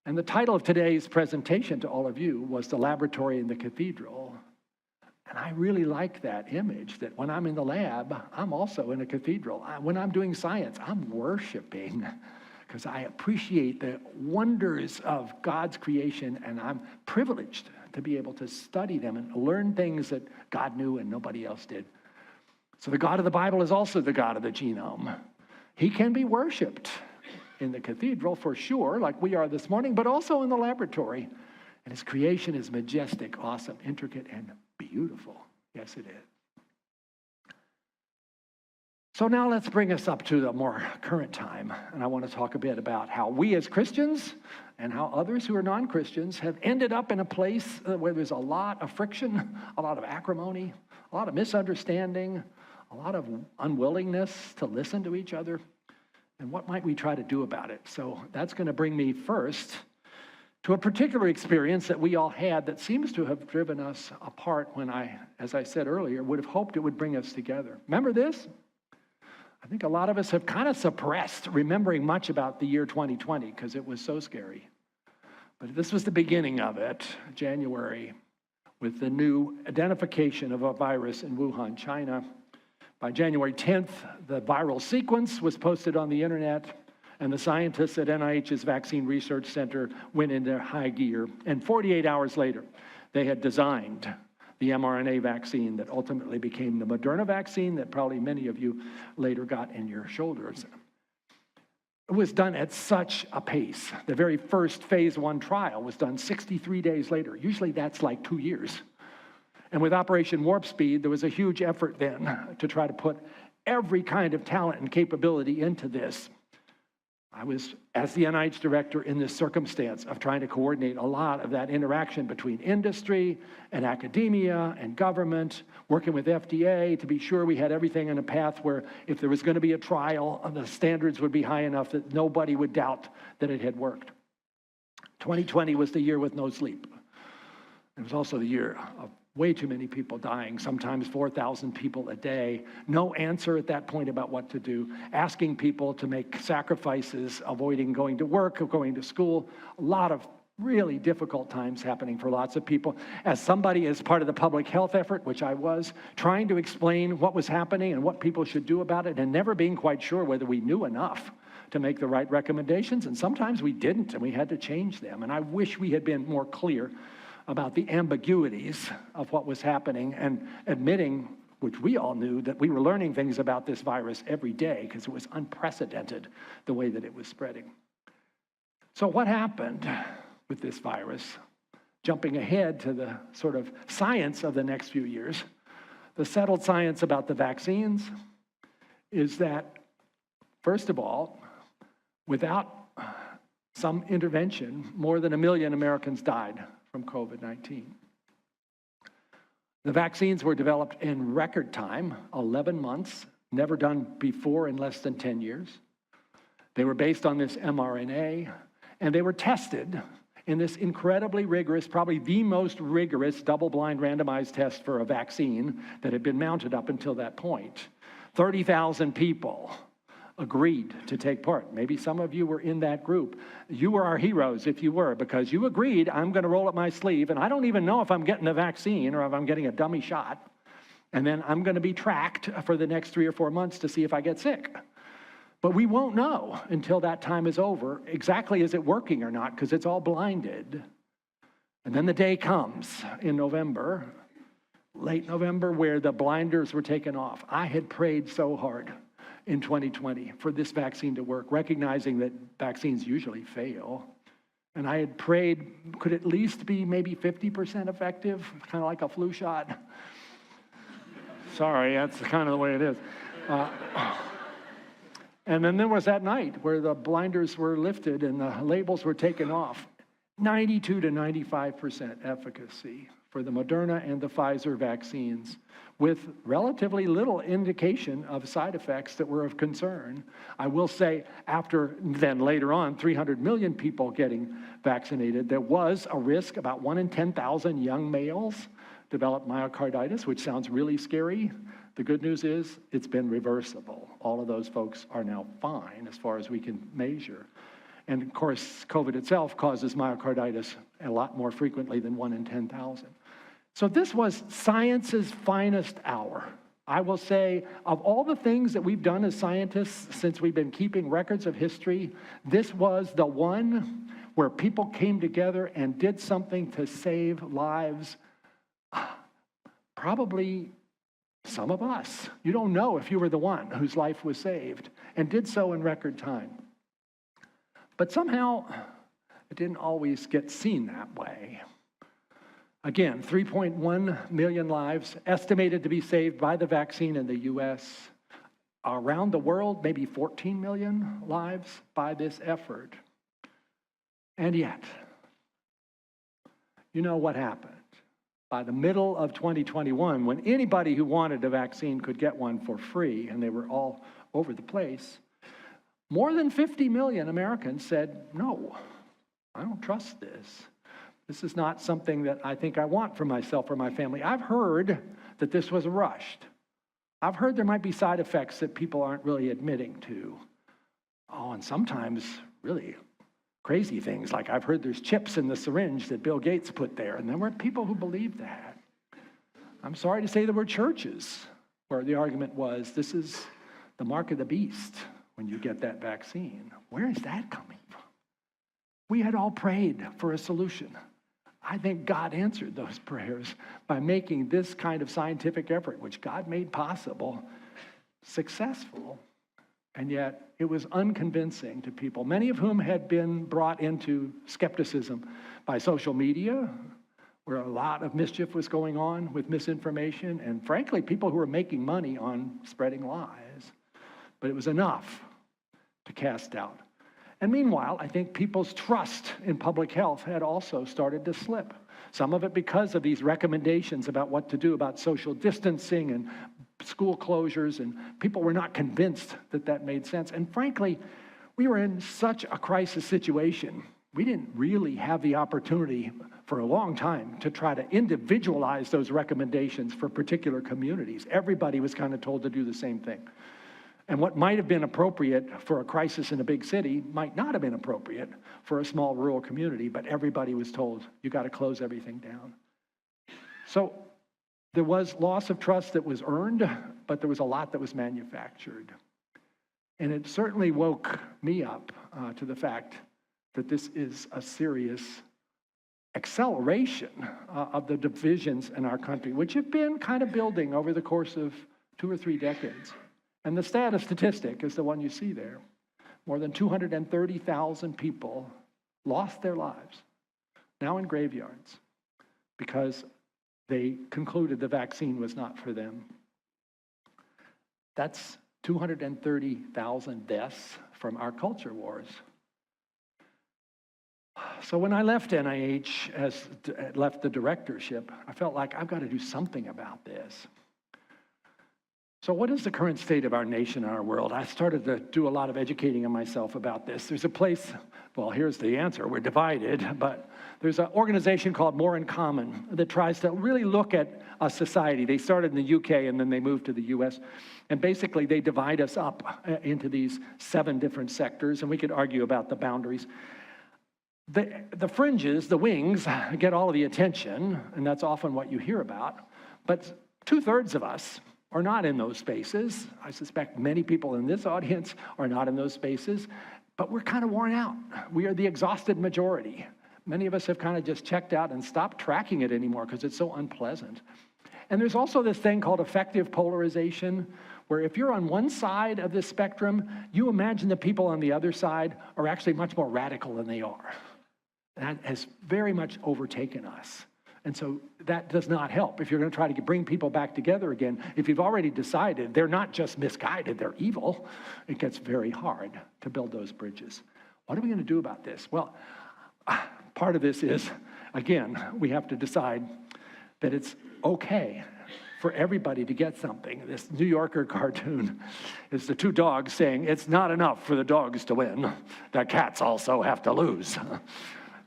And the title of today's presentation to all of you was The Laboratory in the Cathedral. And I really like that image that when I'm in the lab, I'm also in a cathedral. When I'm doing science, I'm worshiping because I appreciate the wonders of God's creation, and I'm privileged to be able to study them and learn things that God knew and nobody else did. So the God of the Bible is also the God of the genome. He can be worshiped in the cathedral for sure, like we are this morning, but also in the laboratory. And his creation is majestic, awesome, intricate, and beautiful. Yes, it is. So now let's bring us up to the more current time. And I want to talk a bit about how we as Christians and how others who are non-Christians have ended up in a place where there's a lot of friction, a lot of acrimony, a lot of misunderstanding, a lot of unwillingness to listen to each other. And what might we try to do about it? So that's going to bring me first to a particular experience that we all had that seems to have driven us apart when I, as I said earlier, would have hoped it would bring us together. Remember this? I think a lot of us have kind of suppressed remembering much about the year 2020 because it was so scary. But this was the beginning of it, January, with the new identification of a virus in Wuhan, China. By January 10th, the viral sequence was posted on the internet, and the scientists at NIH's Vaccine Research Center went into high gear. And 48 hours later, they had designed the mRNA vaccine that ultimately became the Moderna vaccine that probably many of you later got in your shoulders. It was done at such a pace. The very first phase 1 trial was done 63 days later. Usually that's like 2 years. And with Operation Warp Speed, there was a huge effort then to try to put every kind of talent and capability into this. I was, as the NIH director, in this circumstance of trying to coordinate a lot of that interaction between industry and academia and government, working with FDA to be sure we had everything in a path where if there was going to be a trial, the standards would be high enough that nobody would doubt that it had worked. 2020 was the year with no sleep. It was also the year of way too many people dying, sometimes 4,000 people a day. No answer at that point about what to do. Asking people to make sacrifices, avoiding going to work or going to school. A lot of really difficult times happening for lots of people. As somebody as part of the public health effort, which I was, trying to explain what was happening and what people should do about it and never being quite sure whether we knew enough to make the right recommendations. And sometimes we didn't and we had to change them. And I wish we had been more clear about the ambiguities of what was happening and admitting, which we all knew, that we were learning things about this virus every day because it was unprecedented the way that it was spreading. So what happened with this virus? Jumping ahead to the sort of science of the next few years, the settled science about the vaccines is that, first of all, without some intervention, more than 1 million Americans died from COVID-19. The vaccines were developed in record time, 11 months, never done before in less than 10 years. They were based on this mRNA, and they were tested in this incredibly rigorous, probably the most rigorous double-blind randomized test for a vaccine that had been mounted up until that point. 30,000 people agreed to take part. Maybe some of you were in that group. You were our heroes if you were, because you agreed, I'm going to roll up my sleeve, and I don't even know if I'm getting the vaccine or if I'm getting a dummy shot, and then I'm going to be tracked for the next 3 or 4 months to see if I get sick. But we won't know until that time is over exactly is it working or not, because it's all blinded. And then the day comes in November, late November, where the blinders were taken off. I had prayed so hard in 2020 for this vaccine to work, recognizing that vaccines usually fail. And I had prayed, could at least be maybe 50% effective, kind of like a flu shot. Sorry, that's kind of the way it is. And then there was that night where the blinders were lifted and the labels were taken off. 92 to 95% efficacy for the Moderna and the Pfizer vaccines, with relatively little indication of side effects that were of concern. I will say, after then later on, 300 million people getting vaccinated, there was a risk. About 1 in 10,000 young males developed myocarditis, which sounds really scary. The good news is it's been reversible. All of those folks are now fine as far as we can measure. And of course, COVID itself causes myocarditis a lot more frequently than 1 in 10,000. So this was science's finest hour. I will say, of all the things that we've done as scientists since we've been keeping records of history, this was the one where people came together and did something to save lives. Probably some of us. You don't know if you were the one whose life was saved, and did so in record time. But somehow, it didn't always get seen that way. Again, 3.1 million lives estimated to be saved by the vaccine in the US. Around the world, maybe 14 million lives by this effort. And yet, you know what happened? By the middle of 2021, when anybody who wanted a vaccine could get one for free, and they were all over the place, more than 50 million Americans said, no, I don't trust this. This is not something that I think I want for myself or my family. I've heard that this was rushed. I've heard there might be side effects that people aren't really admitting to. Oh, and sometimes really crazy things, like I've heard there's chips in the syringe that Bill Gates put there, and there were people who believed that. I'm sorry to say there were churches where the argument was, this is the mark of the beast when you get that vaccine. Where is that coming from? We had all prayed for a solution. I think God answered those prayers by making this kind of scientific effort, which God made possible, successful. And yet, it was unconvincing to people, many of whom had been brought into skepticism by social media, where a lot of mischief was going on with misinformation, and frankly, people who were making money on spreading lies. But it was enough to cast doubt. And meanwhile, I think people's trust in public health had also started to slip. Some of it because of these recommendations about what to do about social distancing and school closures, and people were not convinced that that made sense. And frankly, we were in such a crisis situation. We didn't really have the opportunity for a long time to try to individualize those recommendations for particular communities. Everybody was kind of told to do the same thing. And what might have been appropriate for a crisis in a big city might not have been appropriate for a small rural community, but everybody was told, you got to close everything down. So there was loss of trust that was earned, but there was a lot that was manufactured. And it certainly woke me up to the fact that this is a serious acceleration of the divisions in our country, which have been kind of building over the course of 2 or 3 decades. And the statistic is the one you see there. More than 230,000 people lost their lives, now in graveyards, because they concluded the vaccine was not for them. That's 230,000 deaths from our culture wars. So when I left NIH, left the directorship, I felt like I've got to do something about this. So what is the current state of our nation and our world? I started to do a lot of educating of myself about this. There's a place, well, here's the answer. We're divided, but there's an organization called More in Common that tries to really look at a society. They started in the UK and then they moved to the US. And basically they divide us up into these 7 different sectors, and we could argue about the boundaries. The fringes, the wings, get all of the attention, and that's often what you hear about. But 2/3 of us are not in those spaces. I suspect many people in this audience are not in those spaces, but we're kind of worn out. We are the exhausted majority. Many of us have kind of just checked out and stopped tracking it anymore because it's so unpleasant. And there's also this thing called affective polarization, where if you're on one side of this spectrum, you imagine the people on the other side are actually much more radical than they are. That has very much overtaken us. And so that does not help if you're going to try to bring people back together again. If you've already decided they're not just misguided, they're evil, it gets very hard to build those bridges. What are we going to do about this? Well, part of this is, again, we have to decide, that it's okay for everybody to get something. This New Yorker cartoon is the two dogs saying, it's not enough for the dogs to win. The cats also have to lose.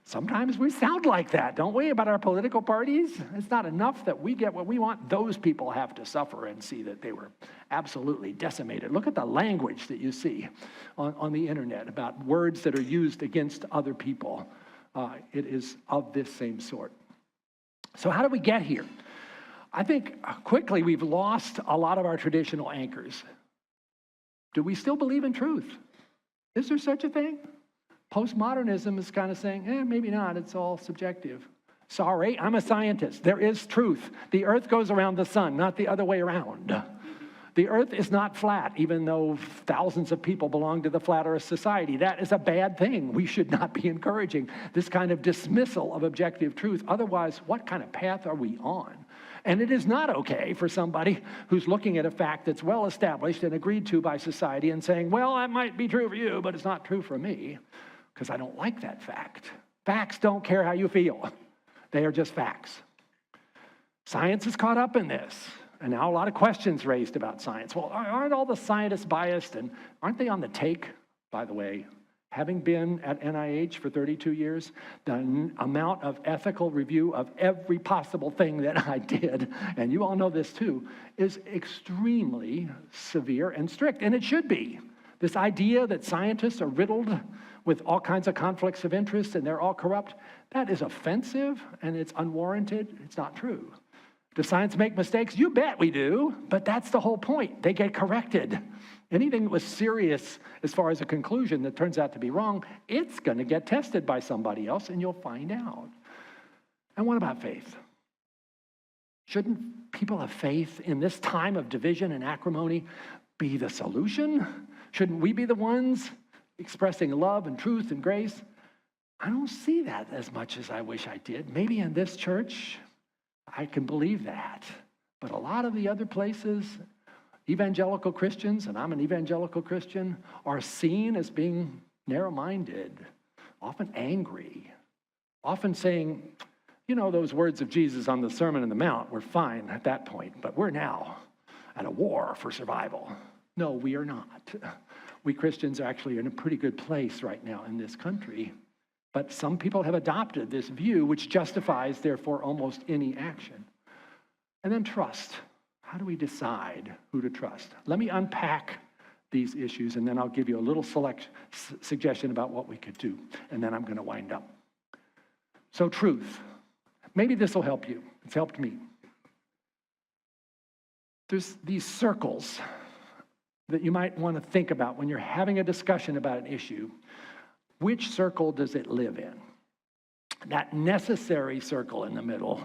Sometimes we sound like that, don't we, about our political parties? It's not enough that we get what we want. Those people have to suffer and see that they were absolutely decimated. Look at the language that you see on the internet about words that are used against other people. It is of this same sort. So how did we get here? I think quickly we've lost a lot of our traditional anchors. Do we still believe in truth? Is there such a thing? Postmodernism is kind of saying, maybe not, it's all subjective. Sorry, I'm a scientist. There is truth. The earth goes around the sun, not the other way around. The earth is not flat, even though thousands of people belong to the Flat Earth Society. That is a bad thing. We should not be encouraging this kind of dismissal of objective truth. Otherwise, what kind of path are we on? And it is not okay for somebody who's looking at a fact that's well established and agreed to by society and saying, well, that might be true for you, but it's not true for me, because I don't like that fact. Facts don't care how you feel. They are just facts. Science is caught up in this. And now a lot of questions raised about science. Well, aren't all the scientists biased? And aren't they on the take, by the way? Having been at NIH for 32 years, the amount of ethical review of every possible thing that I did, and you all know this too, is extremely severe and strict, and it should be. This idea that scientists are riddled with all kinds of conflicts of interest and they're all corrupt, that is offensive and it's unwarranted. It's not true. Does science make mistakes? You bet we do, but that's the whole point. They get corrected. Anything that was serious as far as a conclusion that turns out to be wrong, it's going to get tested by somebody else and you'll find out. And what about faith? Shouldn't people of faith in this time of division and acrimony be the solution? Shouldn't we be the ones expressing love and truth and grace? I don't see that as much as I wish I did. Maybe in this church, I can believe that. But a lot of the other places, evangelical Christians, and I'm an evangelical Christian, are seen as being narrow-minded, often angry, often saying, you know, those words of Jesus on the Sermon on the Mount were fine at that point, but we're now at a war for survival. No, we are not. We Christians actually are in a pretty good place right now in this country. But some people have adopted this view, which justifies, therefore, almost any action. And then trust. How do we decide who to trust? Let me unpack these issues, and then I'll give you a little suggestion about what we could do. And then I'm going to wind up. So truth. Maybe this will help you. It's helped me. There's these circles that you might want to think about when you're having a discussion about an issue. Which circle does it live in? That necessary circle in the middle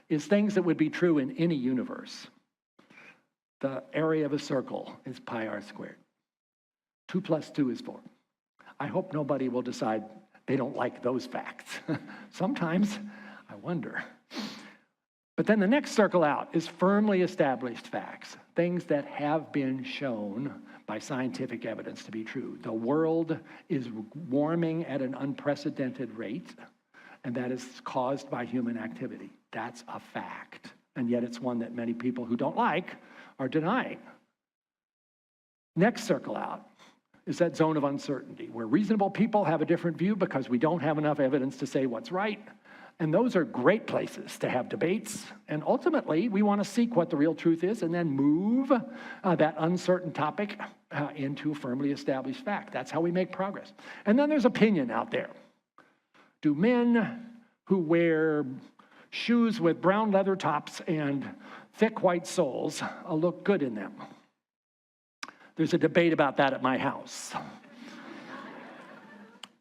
is things that would be true in any universe. The area of a circle is pi r squared. 2 plus 2 is 4. I hope nobody will decide they don't like those facts. Sometimes I wonder. But then the next circle out is firmly established facts, things that have been shown by scientific evidence to be true. The world is warming at an unprecedented rate, and that is caused by human activity. That's a fact, and yet it's one that many people who don't like are denying. Next circle out is that zone of uncertainty, where reasonable people have a different view because we don't have enough evidence to say what's right. And those are great places to have debates. And ultimately, we want to seek what the real truth is and then move that uncertain topic into a firmly established fact. That's how we make progress. And then there's opinion out there. Do men who wear shoes with brown leather tops and thick white soles look good in them? There's a debate about that at my house.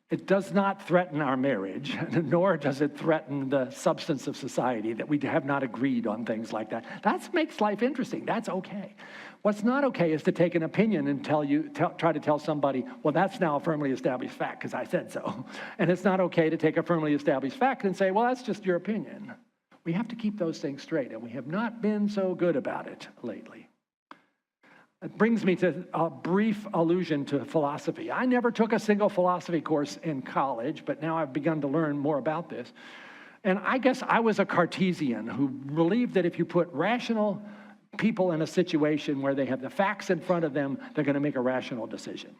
It does not threaten our marriage, nor does it threaten the substance of society that we have not agreed on things like that. That makes life interesting. That's okay. What's not okay is to take an opinion and try to tell somebody, well, that's now a firmly established fact because I said so. And it's not okay to take a firmly established fact and say, well, that's just your opinion. We have to keep those things straight, and we have not been so good about it lately. It brings me to a brief allusion to philosophy. I never took a single philosophy course in college, but now I've begun to learn more about this. And I guess I was a Cartesian who believed that if you put rational people in a situation where they have the facts in front of them, they're going to make a rational decision.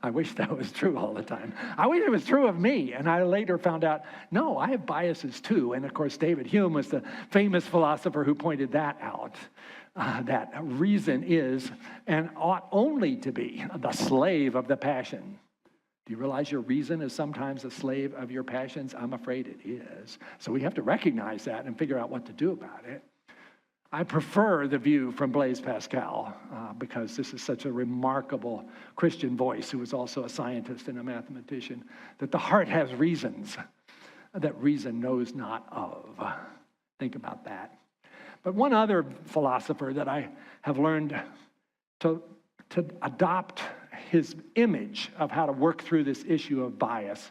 I wish that was true all the time. I wish it was true of me. And I later found out, no, I have biases too. And of course, David Hume was the famous philosopher who pointed that out. That reason is and ought only to be the slave of the passion. Do you realize your reason is sometimes a slave of your passions? I'm afraid it is. So we have to recognize that and figure out what to do about it. I prefer the view from Blaise Pascal because this is such a remarkable Christian voice who was also a scientist and a mathematician, that the heart has reasons that reason knows not of. Think about that. But one other philosopher that I have learned to adopt his image of how to work through this issue of bias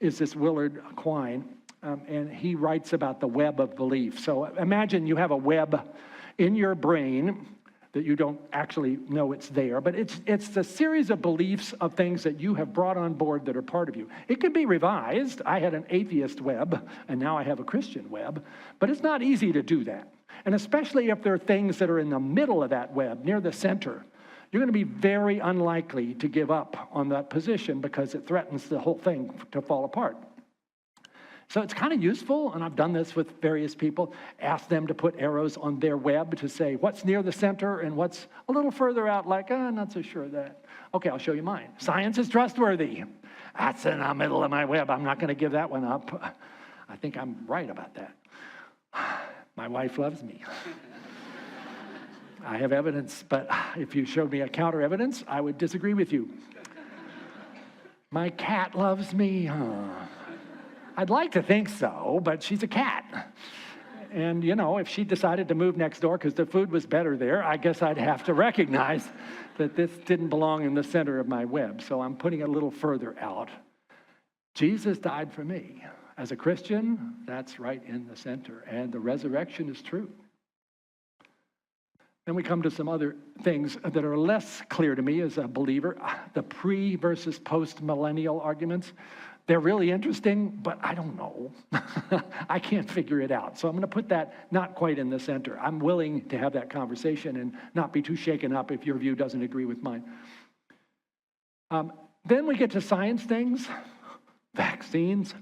is this Willard Quine. And he writes about the web of belief. So imagine you have a web in your brain that you don't actually know it's there, but it's the series of beliefs of things that you have brought on board that are part of you. It can be revised. I had an atheist web, and now I have a Christian web, but it's not easy to do that. And especially if there are things that are in the middle of that web, near the center, you're going to be very unlikely to give up on that position because it threatens the whole thing to fall apart. So it's kind of useful, and I've done this with various people, ask them to put arrows on their web to say what's near the center and what's a little further out, like, I'm not so sure of that. Okay, I'll show you mine. Science is trustworthy. That's in the middle of my web. I'm not going to give that one up. I think I'm right about that. My wife loves me. I have evidence, but if you showed me a counter evidence, I would disagree with you. My cat loves me. I'd like to think so, but she's a cat. And, you know, if she decided to move next door because the food was better there, I guess I'd have to recognize that this didn't belong in the center of my web. So I'm putting it a little further out. Jesus died for me. As a Christian, that's right in the center. And the resurrection is true. Then we come to some other things that are less clear to me as a believer. The pre versus post-millennial arguments. They're really interesting, but I don't know. I can't figure it out. So I'm going to put that not quite in the center. I'm willing to have that conversation and not be too shaken up if your view doesn't agree with mine. Then we get to science things. Vaccines.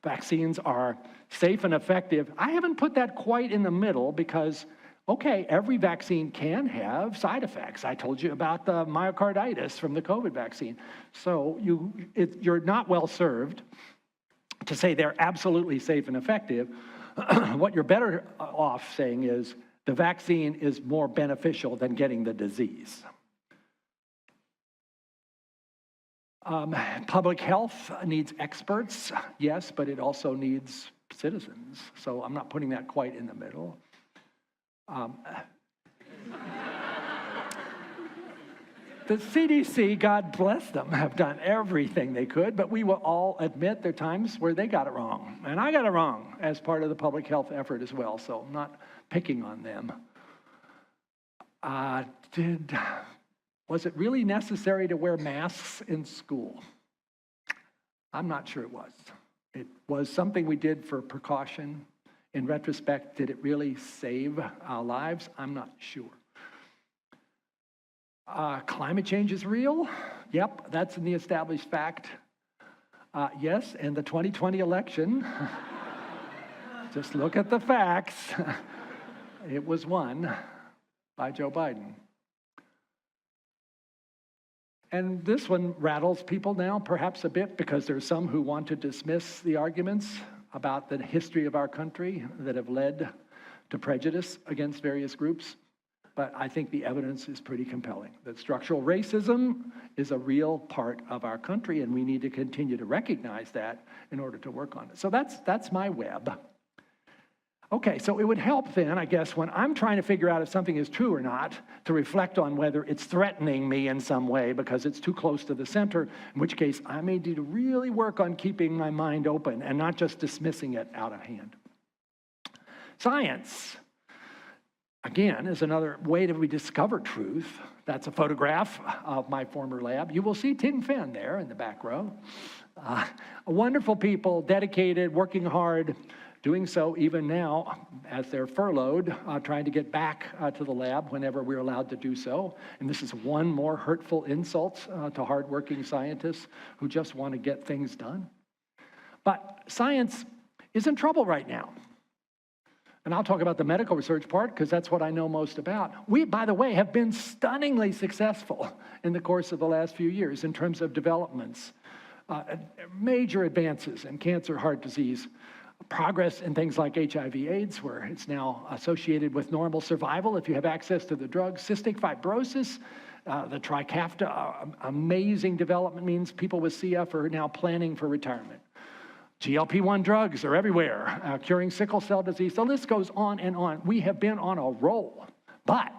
Vaccines are safe and effective. I haven't put that quite in the middle because, okay, every vaccine can have side effects. I told you about the myocarditis from the COVID vaccine. So you're not well served to say they're absolutely safe and effective. What you're better off saying is the vaccine is more beneficial than getting the disease. Public health needs experts, yes, but it also needs citizens. So I'm not putting that quite in the middle. The CDC, God bless them, have done everything they could, but we will all admit there are times where they got it wrong. And I got it wrong as part of the public health effort as well, so I'm not picking on them. Was it really necessary to wear masks in school? I'm not sure it was. It was something we did for precaution. In retrospect, did it really save our lives? I'm not sure. Climate change is real? Yep, that's in the established fact. Yes, and the 2020 election, just look at the facts. It was won by Joe Biden. And this one rattles people now, perhaps a bit, because there's some who want to dismiss the arguments about the history of our country that have led to prejudice against various groups. But I think the evidence is pretty compelling, that structural racism is a real part of our country, and we need to continue to recognize that in order to work on it. So that's my web. Okay, so it would help then, I guess, when I'm trying to figure out if something is true or not, to reflect on whether it's threatening me in some way because it's too close to the center, in which case I may need to really work on keeping my mind open and not just dismissing it out of hand. Science. again, is another way that we discover truth. That's a photograph of my former lab. You will see Ting Fen there in the back row. Wonderful people, dedicated, working hard, doing so even now as they're furloughed, trying to get back to the lab whenever we're allowed to do so. And this is one more hurtful insult to hardworking scientists who just want to get things done. But science is in trouble right now. And I'll talk about the medical research part because that's what I know most about. We, by the way, have been stunningly successful in the course of the last few years in terms of developments, major advances in cancer, heart disease, progress in things like HIV/AIDS, where it's now associated with normal survival if you have access to the drug, cystic fibrosis, the Trikafta, amazing development means people with CF are now planning for retirement. GLP-1 drugs are everywhere, curing sickle cell disease. The list goes on and on. We have been on a roll. But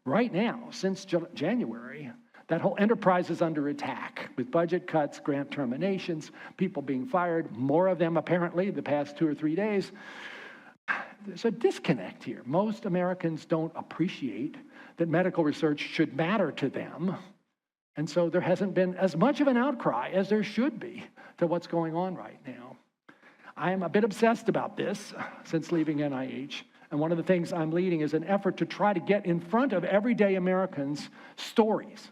right now, since January, that whole enterprise is under attack with budget cuts, grant terminations, people being fired, more of them apparently the past 2 or 3 days. There's a disconnect here. Most Americans don't appreciate that medical research should matter to them. And so there hasn't been as much of an outcry as there should be to what's going on right now. I am a bit obsessed about this since leaving NIH. And one of the things I'm leading is an effort to try to get in front of everyday Americans stories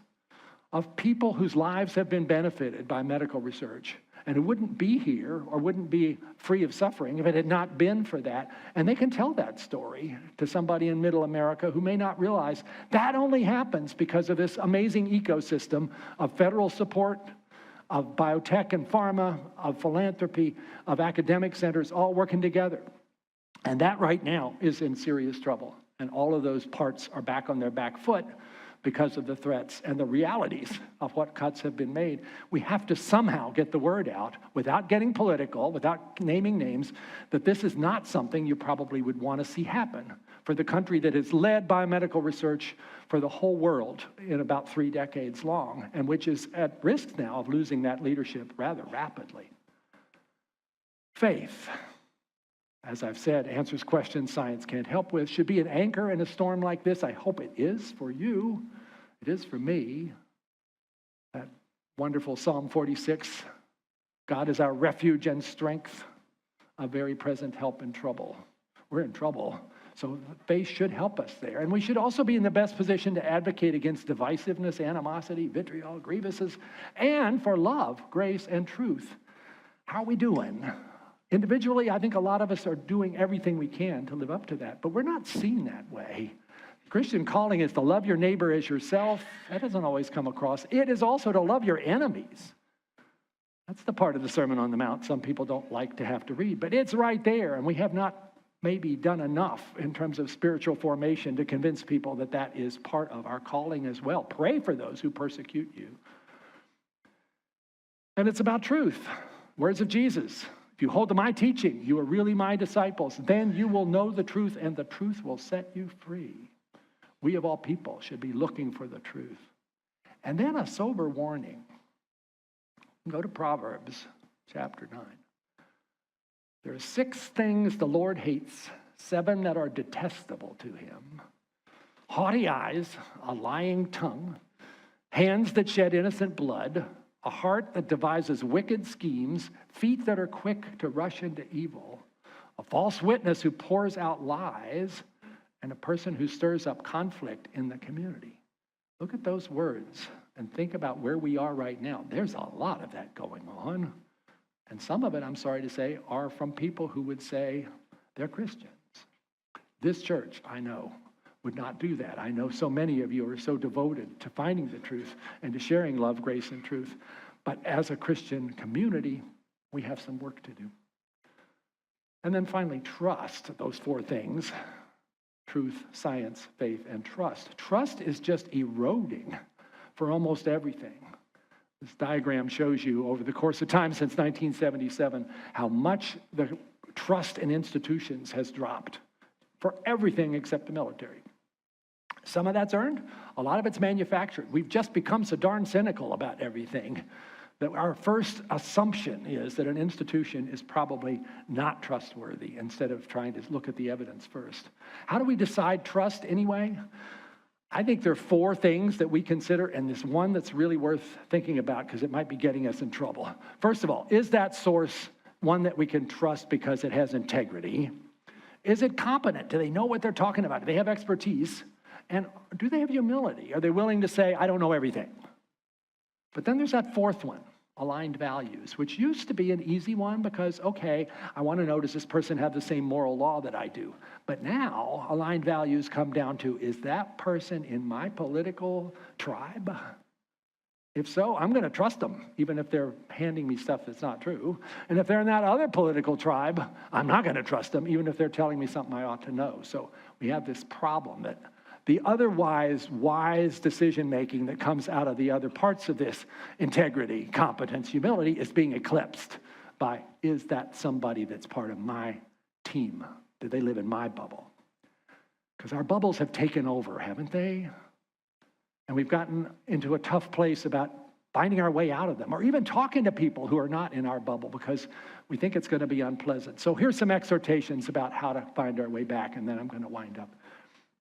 of people whose lives have been benefited by medical research and who wouldn't be here or wouldn't be free of suffering if it had not been for that. And they can tell that story to somebody in middle America who may not realize that only happens because of this amazing ecosystem of federal support, of biotech and pharma, of philanthropy, of academic centers all working together. And that right now is in serious trouble. And all of those parts are back on their back foot because of the threats and the realities of what cuts have been made. We have to somehow get the word out without getting political, without naming names, that this is not something you probably would want to see happen for the country that has led biomedical research for the whole world in about 3 decades long, and which is at risk now of losing that leadership rather rapidly. Faith, as I've said, answers questions science can't help with, should be an anchor in a storm like this. I hope it is for you. It is for me. That wonderful Psalm 46, God is our refuge and strength, a very present help in trouble. We're in trouble, so faith should help us there. And we should also be in the best position to advocate against divisiveness, animosity, vitriol, grievances, and for love, grace, and truth. How are we doing? Individually, I think a lot of us are doing everything we can to live up to that, but we're not seen that way. Christian calling is to love your neighbor as yourself. That doesn't always come across. It is also to love your enemies. That's the part of the Sermon on the Mount some people don't like to have to read, but it's right there, and we have not maybe done enough in terms of spiritual formation to convince people that that is part of our calling as well. Pray for those who persecute you. And it's about truth. Words of Jesus. If you hold to my teaching, you are really my disciples. Then you will know the truth, and the truth will set you free. We of all people should be looking for the truth. And then a sober warning. Go to Proverbs chapter 9. There are 6 things the Lord hates, 7 that are detestable to him. Haughty eyes, a lying tongue, hands that shed innocent blood, a heart that devises wicked schemes, feet that are quick to rush into evil, a false witness who pours out lies, and a person who stirs up conflict in the community. Look at those words and think about where we are right now. There's a lot of that going on. And some of it, I'm sorry to say, are from people who would say they're Christians. This church, I know, would not do that. I know so many of you are so devoted to finding the truth and to sharing love, grace, and truth. But as a Christian community, we have some work to do. And then finally, trust, those 4 things: truth, science, faith, and trust. Trust is just eroding for almost everything. This diagram shows you over the course of time since 1977 how much the trust in institutions has dropped for everything except the military. Some of that's earned, a lot of it's manufactured. We've just become so darn cynical about everything that our first assumption is that an institution is probably not trustworthy instead of trying to look at the evidence first. How do we decide trust anyway? I think there are 4 things that we consider, and there's one that's really worth thinking about because it might be getting us in trouble. First of all, is that source one that we can trust because it has integrity? Is it competent? Do they know what they're talking about? Do they have expertise? And do they have humility? Are they willing to say, I don't know everything? But then there's that 4th one, aligned values, which used to be an easy one because, okay, I want to know, does this person have the same moral law that I do? But now aligned values come down to, is that person in my political tribe? If so, I'm going to trust them, even if they're handing me stuff that's not true. And if they're in that other political tribe, I'm not going to trust them, even if they're telling me something I ought to know. So we have this problem that the otherwise wise decision-making that comes out of the other parts of this integrity, competence, humility is being eclipsed by, is that somebody that's part of my team? Do they live in my bubble? Because our bubbles have taken over, haven't they? And we've gotten into a tough place about finding our way out of them, or even talking to people who are not in our bubble because we think it's going to be unpleasant. So here's some exhortations about how to find our way back, and then I'm going to wind up.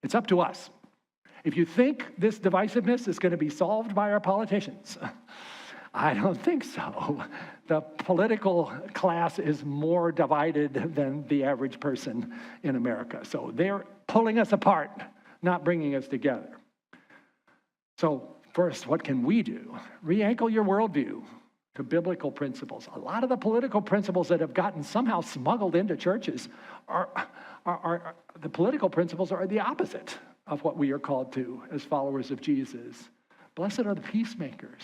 It's up to us. If you think this divisiveness is going to be solved by our politicians, I don't think so. The political class is more divided than the average person in America. So they're pulling us apart, not bringing us together. So first, what can we do? Re-anchor your worldview to biblical principles. A lot of the political principles that have gotten somehow smuggled into churches are the political principles are the opposite of what we are called to as followers of Jesus. Blessed are the peacemakers.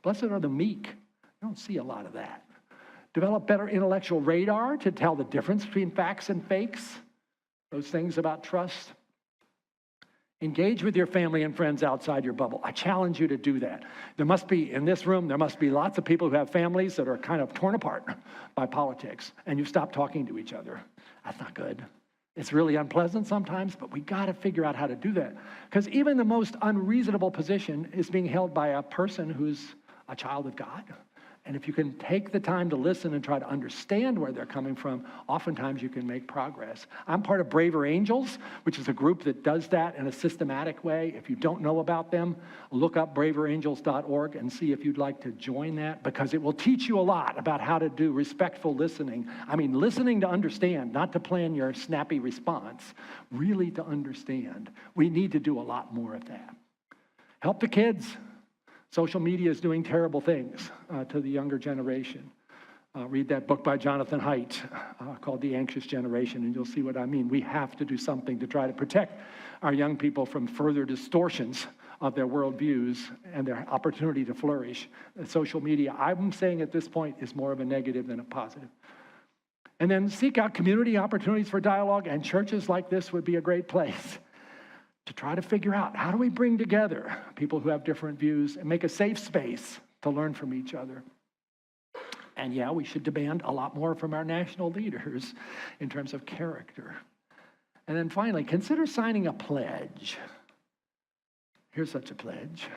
Blessed are the meek. You don't see a lot of that. Develop better intellectual radar to tell the difference between facts and fakes. Those things about trust. Engage with your family and friends outside your bubble. I challenge you to do that. There must be, in this room, there must be lots of people who have families that are kind of torn apart by politics, and you stop talking to each other. That's not good. It's really unpleasant sometimes, but we got to figure out how to do that. Because even the most unreasonable position is being held by a person who's a child of God. And if you can take the time to listen and try to understand where they're coming from, oftentimes you can make progress. I'm part of Braver Angels, which is a group that does that in a systematic way. If you don't know about them, look up braverangels.org and see if you'd like to join that, because it will teach you a lot about how to do respectful listening. I mean, listening to understand, not to plan your snappy response, really to understand. We need to do a lot more of that. Help the kids. Social media is doing terrible things to the younger generation. Read that book by Jonathan Haidt called The Anxious Generation, and you'll see what I mean. We have to do something to try to protect our young people from further distortions of their worldviews and their opportunity to flourish. Social media, I'm saying at this point, is more of a negative than a positive. And then seek out community opportunities for dialogue, and churches like this would be a great place to try to figure out, how do we bring together people who have different views and make a safe space to learn from each other? And yeah, we should demand a lot more from our national leaders in terms of character. And then finally, consider signing a pledge. Here's such a pledge.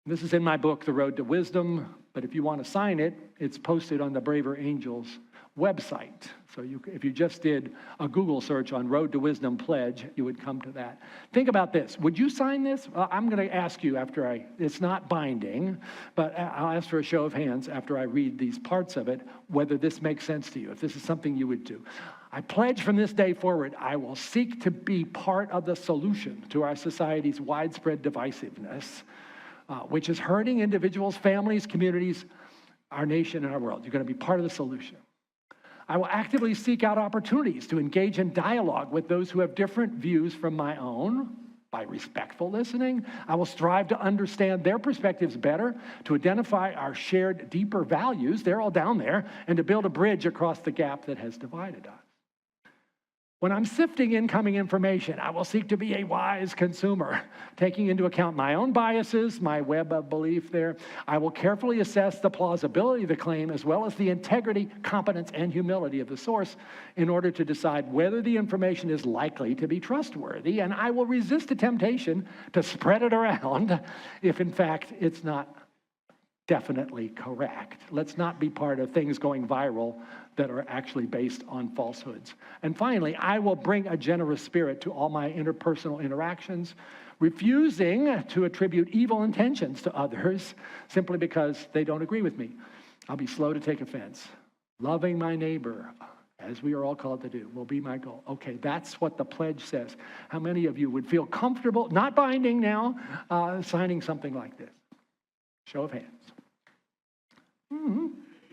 This is in my book, The Road to Wisdom, but if you want to sign it, it's posted on the Braver Angels website. So if you just did a Google search on Road to Wisdom Pledge, you would come to that. Think about this. Would you sign this? Well, I'm going to ask you after it's not binding, but I'll ask for a show of hands after I read these parts of it, whether this makes sense to you, if this is something you would do. I pledge from this day forward, I will seek to be part of the solution to our society's widespread divisiveness, which is hurting individuals, families, communities, our nation, and our world. You're going to be part of the solution. I will actively seek out opportunities to engage in dialogue with those who have different views from my own by respectful listening. I will strive to understand their perspectives better, to identify our shared deeper values, they're all down there, and to build a bridge across the gap that has divided us. When I'm sifting incoming information, I will seek to be a wise consumer, taking into account my own biases, my web of belief there. I will carefully assess the plausibility of the claim as well as the integrity, competence, and humility of the source in order to decide whether the information is likely to be trustworthy, and I will resist the temptation to spread it around if, in fact, it's not definitely correct. Let's not be part of things going viral that are actually based on falsehoods. And finally, I will bring a generous spirit to all my interpersonal interactions, refusing to attribute evil intentions to others simply because they don't agree with me. I'll be slow to take offense. Loving my neighbor, as we are all called to do, will be my goal. Okay, that's what the pledge says. How many of you would feel comfortable, not binding now, signing something like this? Show of hands.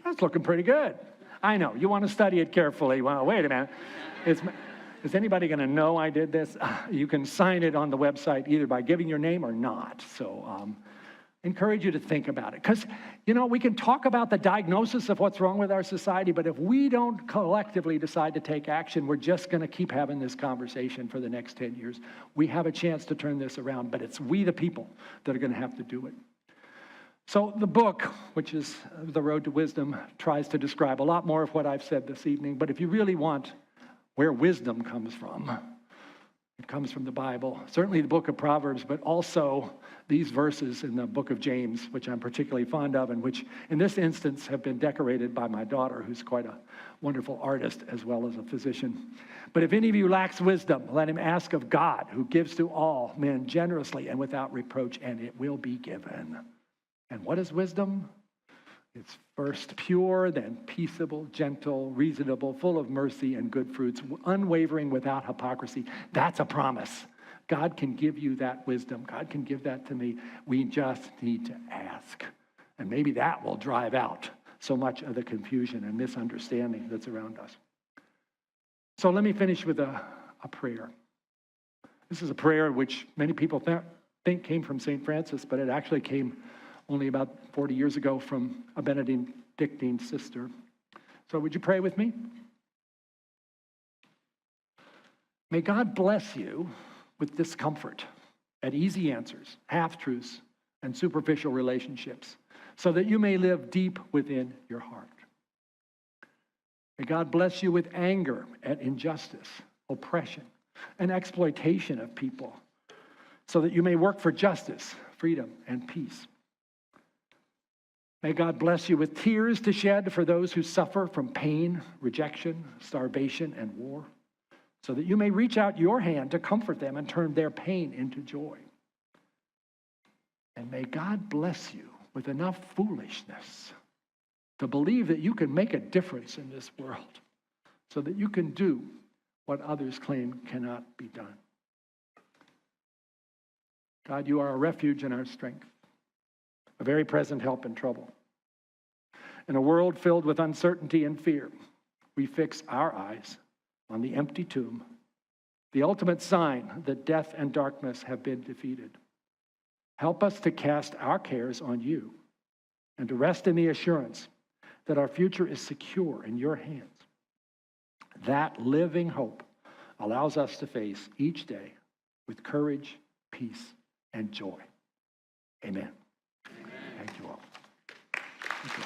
That's looking pretty good. I know, you want to study it carefully. Well, wait a minute. Is anybody going to know I did this? You can sign it on the website either by giving your name or not. So encourage you to think about it. Because, we can talk about the diagnosis of what's wrong with our society, but if we don't collectively decide to take action, we're just going to keep having this conversation for the next 10 years. We have a chance to turn this around, but it's we the people that are going to have to do it. So the book, which is The Road to Wisdom, tries to describe a lot more of what I've said this evening. But if you really want where wisdom comes from, it comes from the Bible. Certainly the book of Proverbs, but also these verses in the book of James, which I'm particularly fond of, and which in this instance have been decorated by my daughter, who's quite a wonderful artist as well as a physician. But if any of you lacks wisdom, let him ask of God, who gives to all men generously and without reproach, and it will be given. And what is wisdom? It's first pure, then peaceable, gentle, reasonable, full of mercy and good fruits, unwavering, without hypocrisy. That's a promise. God can give you that wisdom. God can give that to me. We just need to ask. And maybe that will drive out so much of the confusion and misunderstanding that's around us. So let me finish with a prayer. This is a prayer which many people think came from St. Francis, but it actually came only about 40 years ago from a Benedictine sister. So would you pray with me? May God bless you with discomfort at easy answers, half-truths, and superficial relationships, so that you may live deep within your heart. May God bless you with anger at injustice, oppression, and exploitation of people, so that you may work for justice, freedom, and peace. May God bless you with tears to shed for those who suffer from pain, rejection, starvation, and war, so that you may reach out your hand to comfort them and turn their pain into joy. And may God bless you with enough foolishness to believe that you can make a difference in this world, so that you can do what others claim cannot be done. God, you are our refuge and our strength, a very present help in trouble. In a world filled with uncertainty and fear, we fix our eyes on the empty tomb, the ultimate sign that death and darkness have been defeated. Help us to cast our cares on you and to rest in the assurance that our future is secure in your hands. That living hope allows us to face each day with courage, peace, and joy. Amen. Thank you all. Thank you.